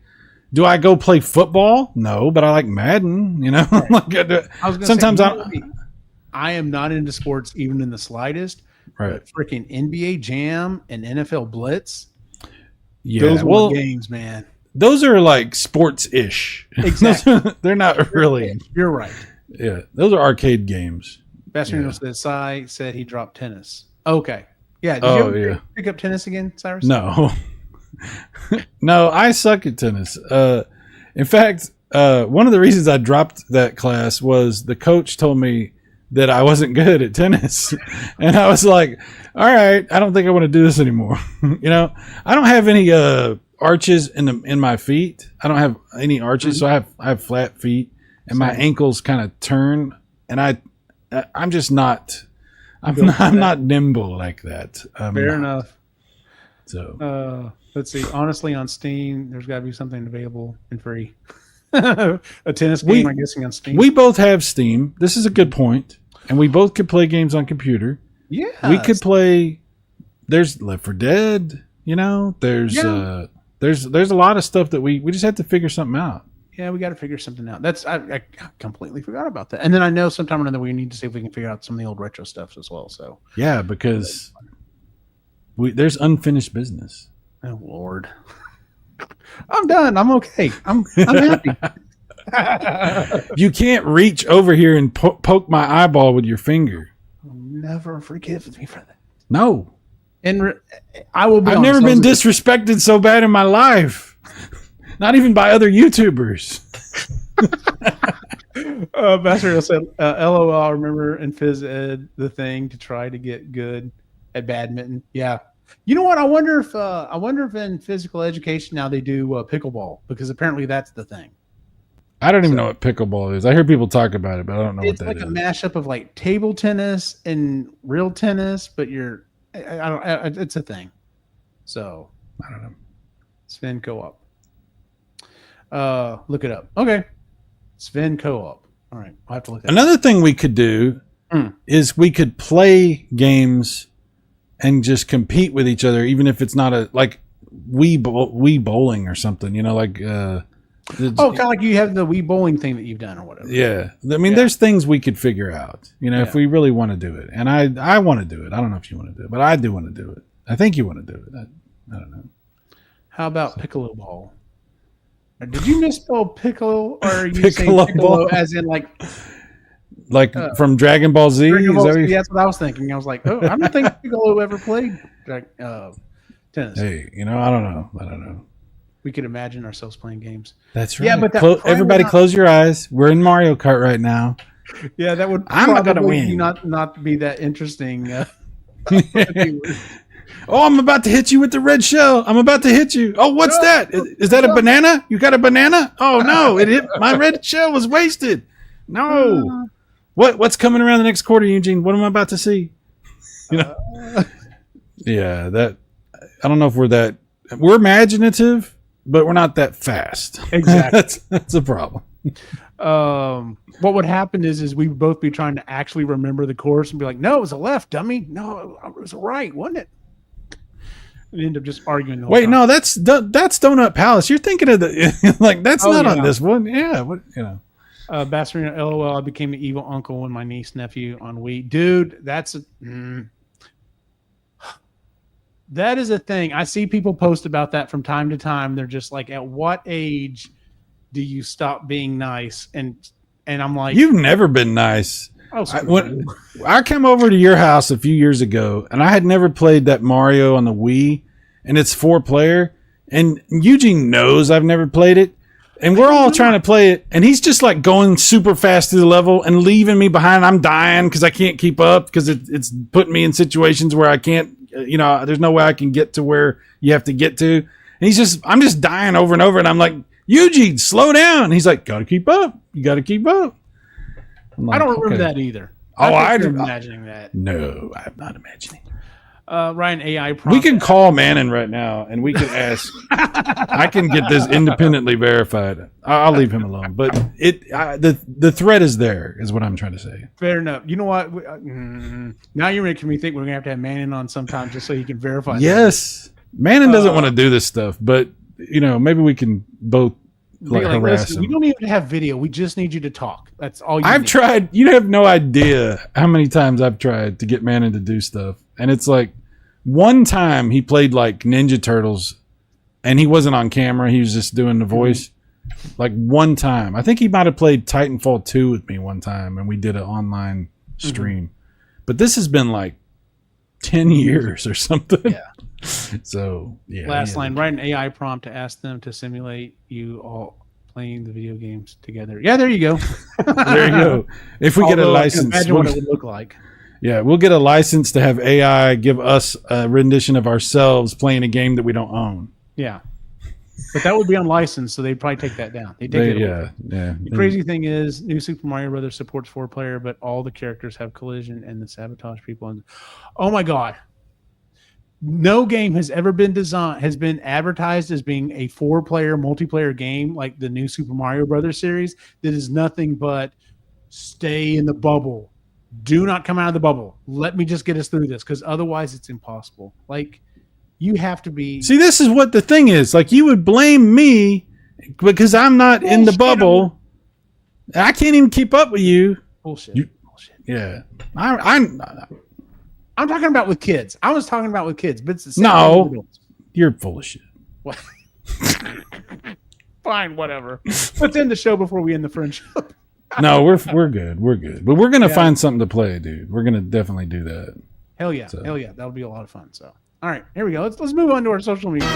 do I go play football? No, but I like Madden. Right. Sometimes I am not into sports even in the slightest. Right. But freaking NBA Jam and NFL Blitz. Yeah, Those were well, games, man. those are like sports-ish. Exactly. They're not really. You're right. Yeah, those are arcade games. Bastard Yeah. said Cy said he dropped tennis. Okay. Yeah. Did you Oh ever yeah. pick up tennis again, Cyrus? No, no, I suck at tennis. In fact, one of the reasons I dropped that class was the coach told me that I wasn't good at tennis, and I was like, "All right, I don't think I want to do this anymore." I don't have any arches in my feet. I don't have any arches, so I have flat feet, and my ankles kind of turn, and I'm just not. I'm not nimble like that. Fair enough. So let's see. Honestly, on Steam, there's got to be something available and free. A tennis game, I'm guessing, on Steam. We both have Steam. This is a good point, and we both could play games on computer. Yeah, we could play. There's Left 4 Dead. There's a lot of stuff that we just have to figure something out. Yeah, we got to figure something out. I completely forgot about that. And then I know sometime or another we need to see if we can figure out some of the old retro stuff as well. So yeah, because there's unfinished business. Oh Lord, I'm done. I'm okay. I'm happy. You can't reach over here and poke my eyeball with your finger. Never forgive me for that. No, and I will. I've never been disrespected so bad in my life. Not even by other YouTubers. Bastard said, "LOL." I remember in phys ed the thing to try to get good at badminton. Yeah, you know what? I wonder if in physical education now they do pickleball, because apparently that's the thing. I don't even know what pickleball is. I hear people talk about it, but I don't know what that is. It's like a mashup of like table tennis and real tennis, but it's a thing. So I don't know. Sven co-op. Look it up. Okay. Sven co-op. All right. I'll have to look at Another thing we could do is we could play games and just compete with each other, even if it's not like Wii bowling or something, kind of like you have the Wii bowling thing that you've done or whatever. Yeah. I mean, there's things we could figure out, if we really want to do it. And I want to do it. I don't know if you want to do it, but I do want to do it. I think you want to do it. I don't know. How about piccolo ball? Did you misspell piccolo, or are you piccolo saying piccolo as in like from Dragon Ball Z? That's what I was thinking. I was like, I don't think Piccolo ever played tennis. Hey, I don't know. We could imagine ourselves playing games. That's right. Yeah, but everybody close your eyes. We're in Mario Kart right now. Yeah, that would. I'm not gonna win. Not be that interesting. Oh, I'm about to hit you with the red shell. I'm about to hit you. Oh, what's that? Is that a banana? You got a banana? Oh no! It hit my red shell was wasted. No. What's coming around the next quarter, Eugene? What am I about to see? Yeah, that. I don't know if we're imaginative, but we're not that fast. Exactly. that's a problem. What would happen is we would both be trying to actually remember the course and be like, no, it was a left, dummy. No, it was a right, wasn't it? And end up just arguing. Wait, time. No, that's Donut Palace. You're thinking of the that's not on this one. Yeah, Bastarino, LOL. I became an evil uncle when my niece nephew on Wii. Dude, that is a thing. I see people post about that from time to time. They're just like, at what age do you stop being nice? And I'm like, you've never been nice. When I came over to your house a few years ago, and I had never played that Mario on the Wii, and it's 4-player, and Eugene knows I've never played it, and we're all trying to play it, and he's just like going super fast through the level and leaving me behind. I'm dying because I can't keep up because it's putting me in situations where I can't, there's no way I can get to where you have to get to. And I'm just dying over and over, and I'm like, Eugene, slow down. And he's like, gotta keep up. You gotta keep up. Like, I don't remember that either. I'm imagining that. No, I'm not imagining. Ryan AI. We can call Mannon right now, and we can ask. I can get this independently verified. I'll leave him alone. But the threat is there, is what I'm trying to say. Fair enough. You know what? Now you're making me think we're gonna have to have Mannon on sometime just so he can verify. Yes, Mannon doesn't want to do this stuff, but maybe we can both. Harass him. We don't even have video. We just need you to talk. That's all I've tried. You have no idea how many times I've tried to get Mannon to do stuff. And it's like one time he played like Ninja Turtles and he wasn't on camera. He was just doing the voice. Like one time, I think he might have played Titanfall 2 with me one time, and we did an online stream. But this has been like 10 years or something. Yeah. So yeah. Last line: write an AI prompt to ask them to simulate you all playing the video games together. Yeah, there you go. There you go. If we get a license, imagine what it would look like. Yeah, we'll get a license to have AI give us a rendition of ourselves playing a game that we don't own. Yeah. But that would be unlicensed, so they'd probably take that down. They take it away. Yeah. The crazy thing is, New Super Mario Brothers supports 4-player, but all the characters have collision and the sabotage people. And oh my god, no game has ever been advertised as being a 4-player multiplayer game like the new Super Mario Brothers series. That is nothing but stay in the bubble. Do not come out of the bubble. Let me just get us through this, because otherwise it's impossible. Like. You have to be. See, this is what the thing is. Like, you would blame me because I'm not in the bubble. I can't even keep up with you. Bullshit. Bullshit. Yeah. I'm talking about with kids. I was talking about with kids, but it's the same. No, you're full of shit. What? Fine, whatever. Let's end the show before we end the friendship. No, we're good. We're good. But we're gonna find something to play, dude. We're gonna definitely do that. Hell yeah. So. Hell yeah. That'll be a lot of fun. So. All right, here we go. Let's move on to our social media.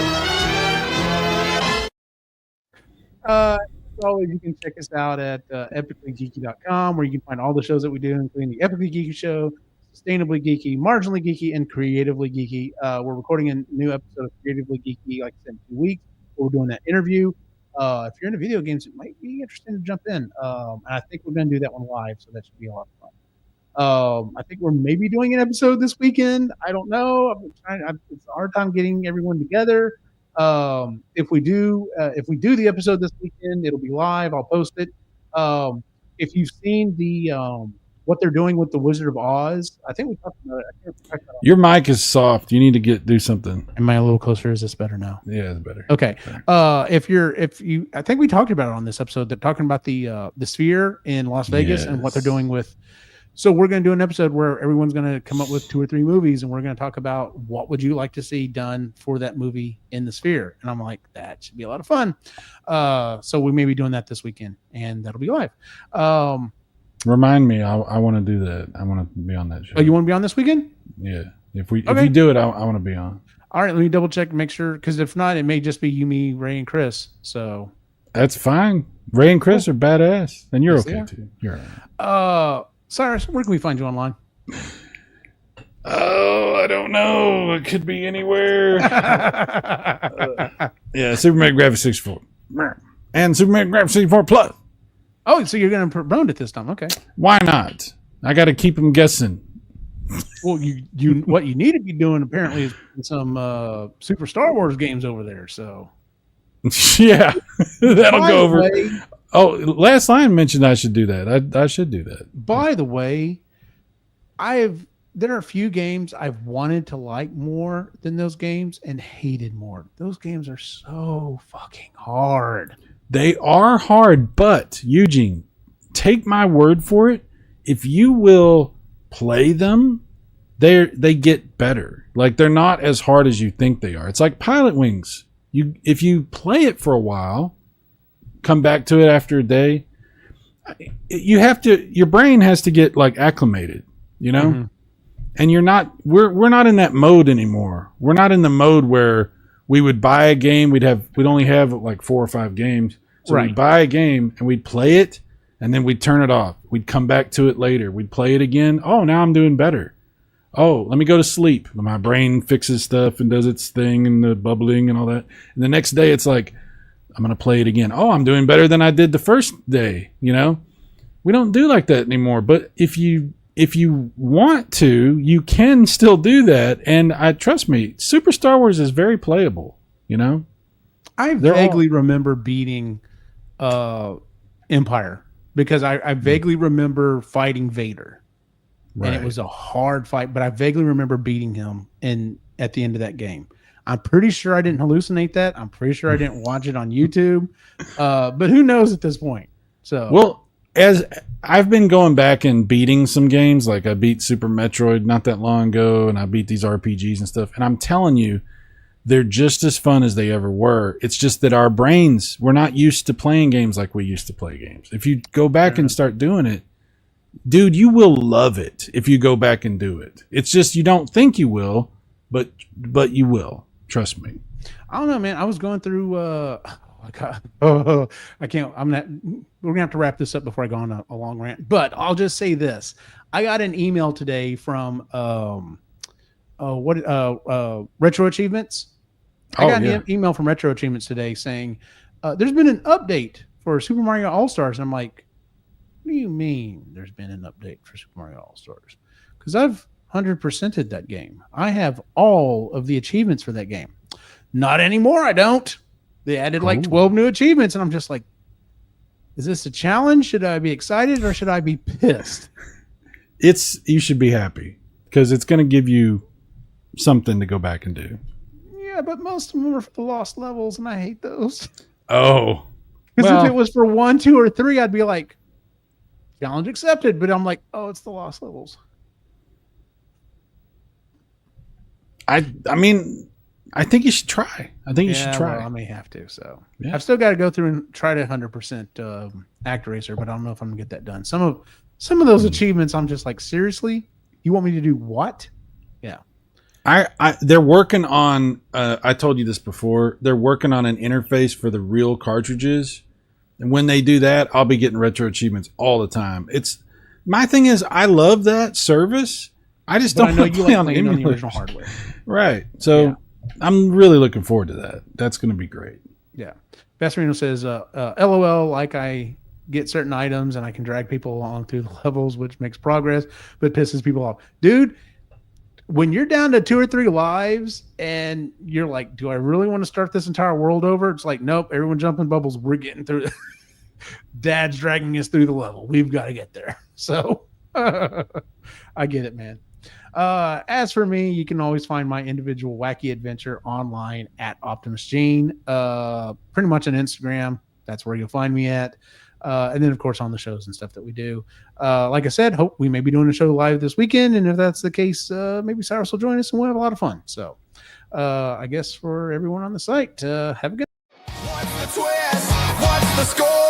As always, you can check us out at epicallygeeky.com, where you can find all the shows that we do, including the Epically Geeky Show, Sustainably Geeky, Marginally Geeky, and Creatively Geeky. We're recording a new episode of Creatively Geeky, like I said, in 2 weeks. We're doing that interview. If you're into video games, it might be interesting to jump in. And I think we're going to do that one live, so that should be a lot of fun. I think we're maybe doing an episode this weekend. I don't know. It's a hard time getting everyone together. If we do the episode this weekend, it'll be live. I'll post it. If you've seen the what they're doing with the Wizard of Oz, I think we talked about it. Your mic is soft. You need to do something. Am I a little closer? Is this better now? Yeah, it's better. Okay. I think we talked about it on this episode. They're talking about the Sphere in Las Vegas and what they're doing with. So we're going to do an episode where everyone's going to come up with 2 or 3 movies, and we're going to talk about what would you like to see done for that movie in the Sphere. And I'm like, that should be a lot of fun. So we may be doing that this weekend, and that'll be live. Remind me, I want to do that. I want to be on that show. Oh, you want to be on this weekend? Yeah. If you do it, I want to be on. All right, let me double check and make sure, because if not, it may just be you, me, Ray, and Chris. So that's fine. Ray and Chris are badass, and you're okay too. You're all right. Cyrus, where can we find you online? Oh, I don't know. It could be anywhere. Yeah, Super Mega Graphics 64. And Super Mega Graphics 64 Plus. Oh, so you're going to promote it this time. Okay. Why not? I got to keep them guessing. Well, you what you need to be doing apparently is some Super Star Wars games over there. So yeah, that'll go over. Oh, last line mentioned I should do that. I should do that. By the way, there are a few games I've wanted to like more than those games and hated more. Those games are so fucking hard. They are hard, but Eugene, take my word for it. If you will play them, they get better. Like, they're not as hard as you think they are. It's like Pilot Wings. If you play it for a while, come back to it after a day, your brain has to get like acclimated, you know? Mm-hmm. And we're not in that mode anymore. We're not in the mode where we would buy a game, we'd only have like 4 or 5 games. So right. We'd buy a game and we'd play it and then we'd turn it off. We'd come back to it later. We'd play it again. Oh, now I'm doing better. Oh, let me go to sleep. My brain fixes stuff and does its thing and the bubbling and all that. And the next day it's like, I'm going to play it again. Oh, I'm doing better than I did the first day. You know, we don't do like that anymore. But if you want to, you can still do that. And trust me, Super Star Wars is very playable. You know, I vaguely remember beating Empire because I vaguely remember fighting Vader, right. And it was a hard fight. But I vaguely remember beating him at the end of that game. I'm pretty sure I didn't hallucinate that. I'm pretty sure I didn't watch it on YouTube. But who knows at this point? So well, as I've been going back and beating some games, like I beat Super Metroid not that long ago, and I beat these RPGs and stuff. And I'm telling you, they're just as fun as they ever were. It's just that our brains, we're not used to playing games like we used to play games. If you go back and start doing it, dude, you will love it if you go back and do it. It's just you don't think you will, but you will. Trust me. I don't know, man. I was going through. I can't. We're gonna have to wrap this up before I go on a long rant. But I'll just say this: I got an email today from Retro Achievements. I got an email from Retro Achievements today saying there's been an update for Super Mario All Stars. And I'm like, what do you mean there's been an update for Super Mario All Stars? Because I've 100%ed that game. I have all of the achievements for that game. Not anymore. I don't. They added like 12 new achievements, and I'm just like, is this a challenge? Should I be excited or should I be pissed? You should be happy because it's going to give you something to go back and do. Yeah, but most of them are for the lost levels, and I hate those. Oh. Because if it was for 1, 2, or 3, I'd be like, challenge accepted. But I'm like, oh, it's the lost levels. I mean, I think you should try. I think you should try. Well, I may have to. So I've still got to go through and try to 100% Act Racer, but I don't know if I'm gonna get that done. Some of those achievements, I'm just like, seriously, you want me to do what? Yeah. They're working on. I told you this before. They're working on an interface for the real cartridges, and when they do that, I'll be getting retro achievements all the time. My thing is, I love that service. I just don't want to play on the original hardware. Right. So I'm really looking forward to that. That's going to be great. Yeah. Basserino says, LOL, like I get certain items and I can drag people along through the levels, which makes progress, but pisses people off. Dude, when you're down to 2 or 3 lives and you're like, do I really want to start this entire world over? It's like, nope, everyone jumping bubbles. We're getting through. Dad's dragging us through the level. We've got to get there. So I get it, man. As for me, you can always find my individual wacky adventure online at Optimus Gene. Pretty much on Instagram. That's where you'll find me at. And then, of course, on the shows and stuff that we do. Like I said, hope we may be doing a show live this weekend. And if that's the case, maybe Cyrus will join us and we'll have a lot of fun. So I guess for everyone on the site, have a good What's the twist? What's the score?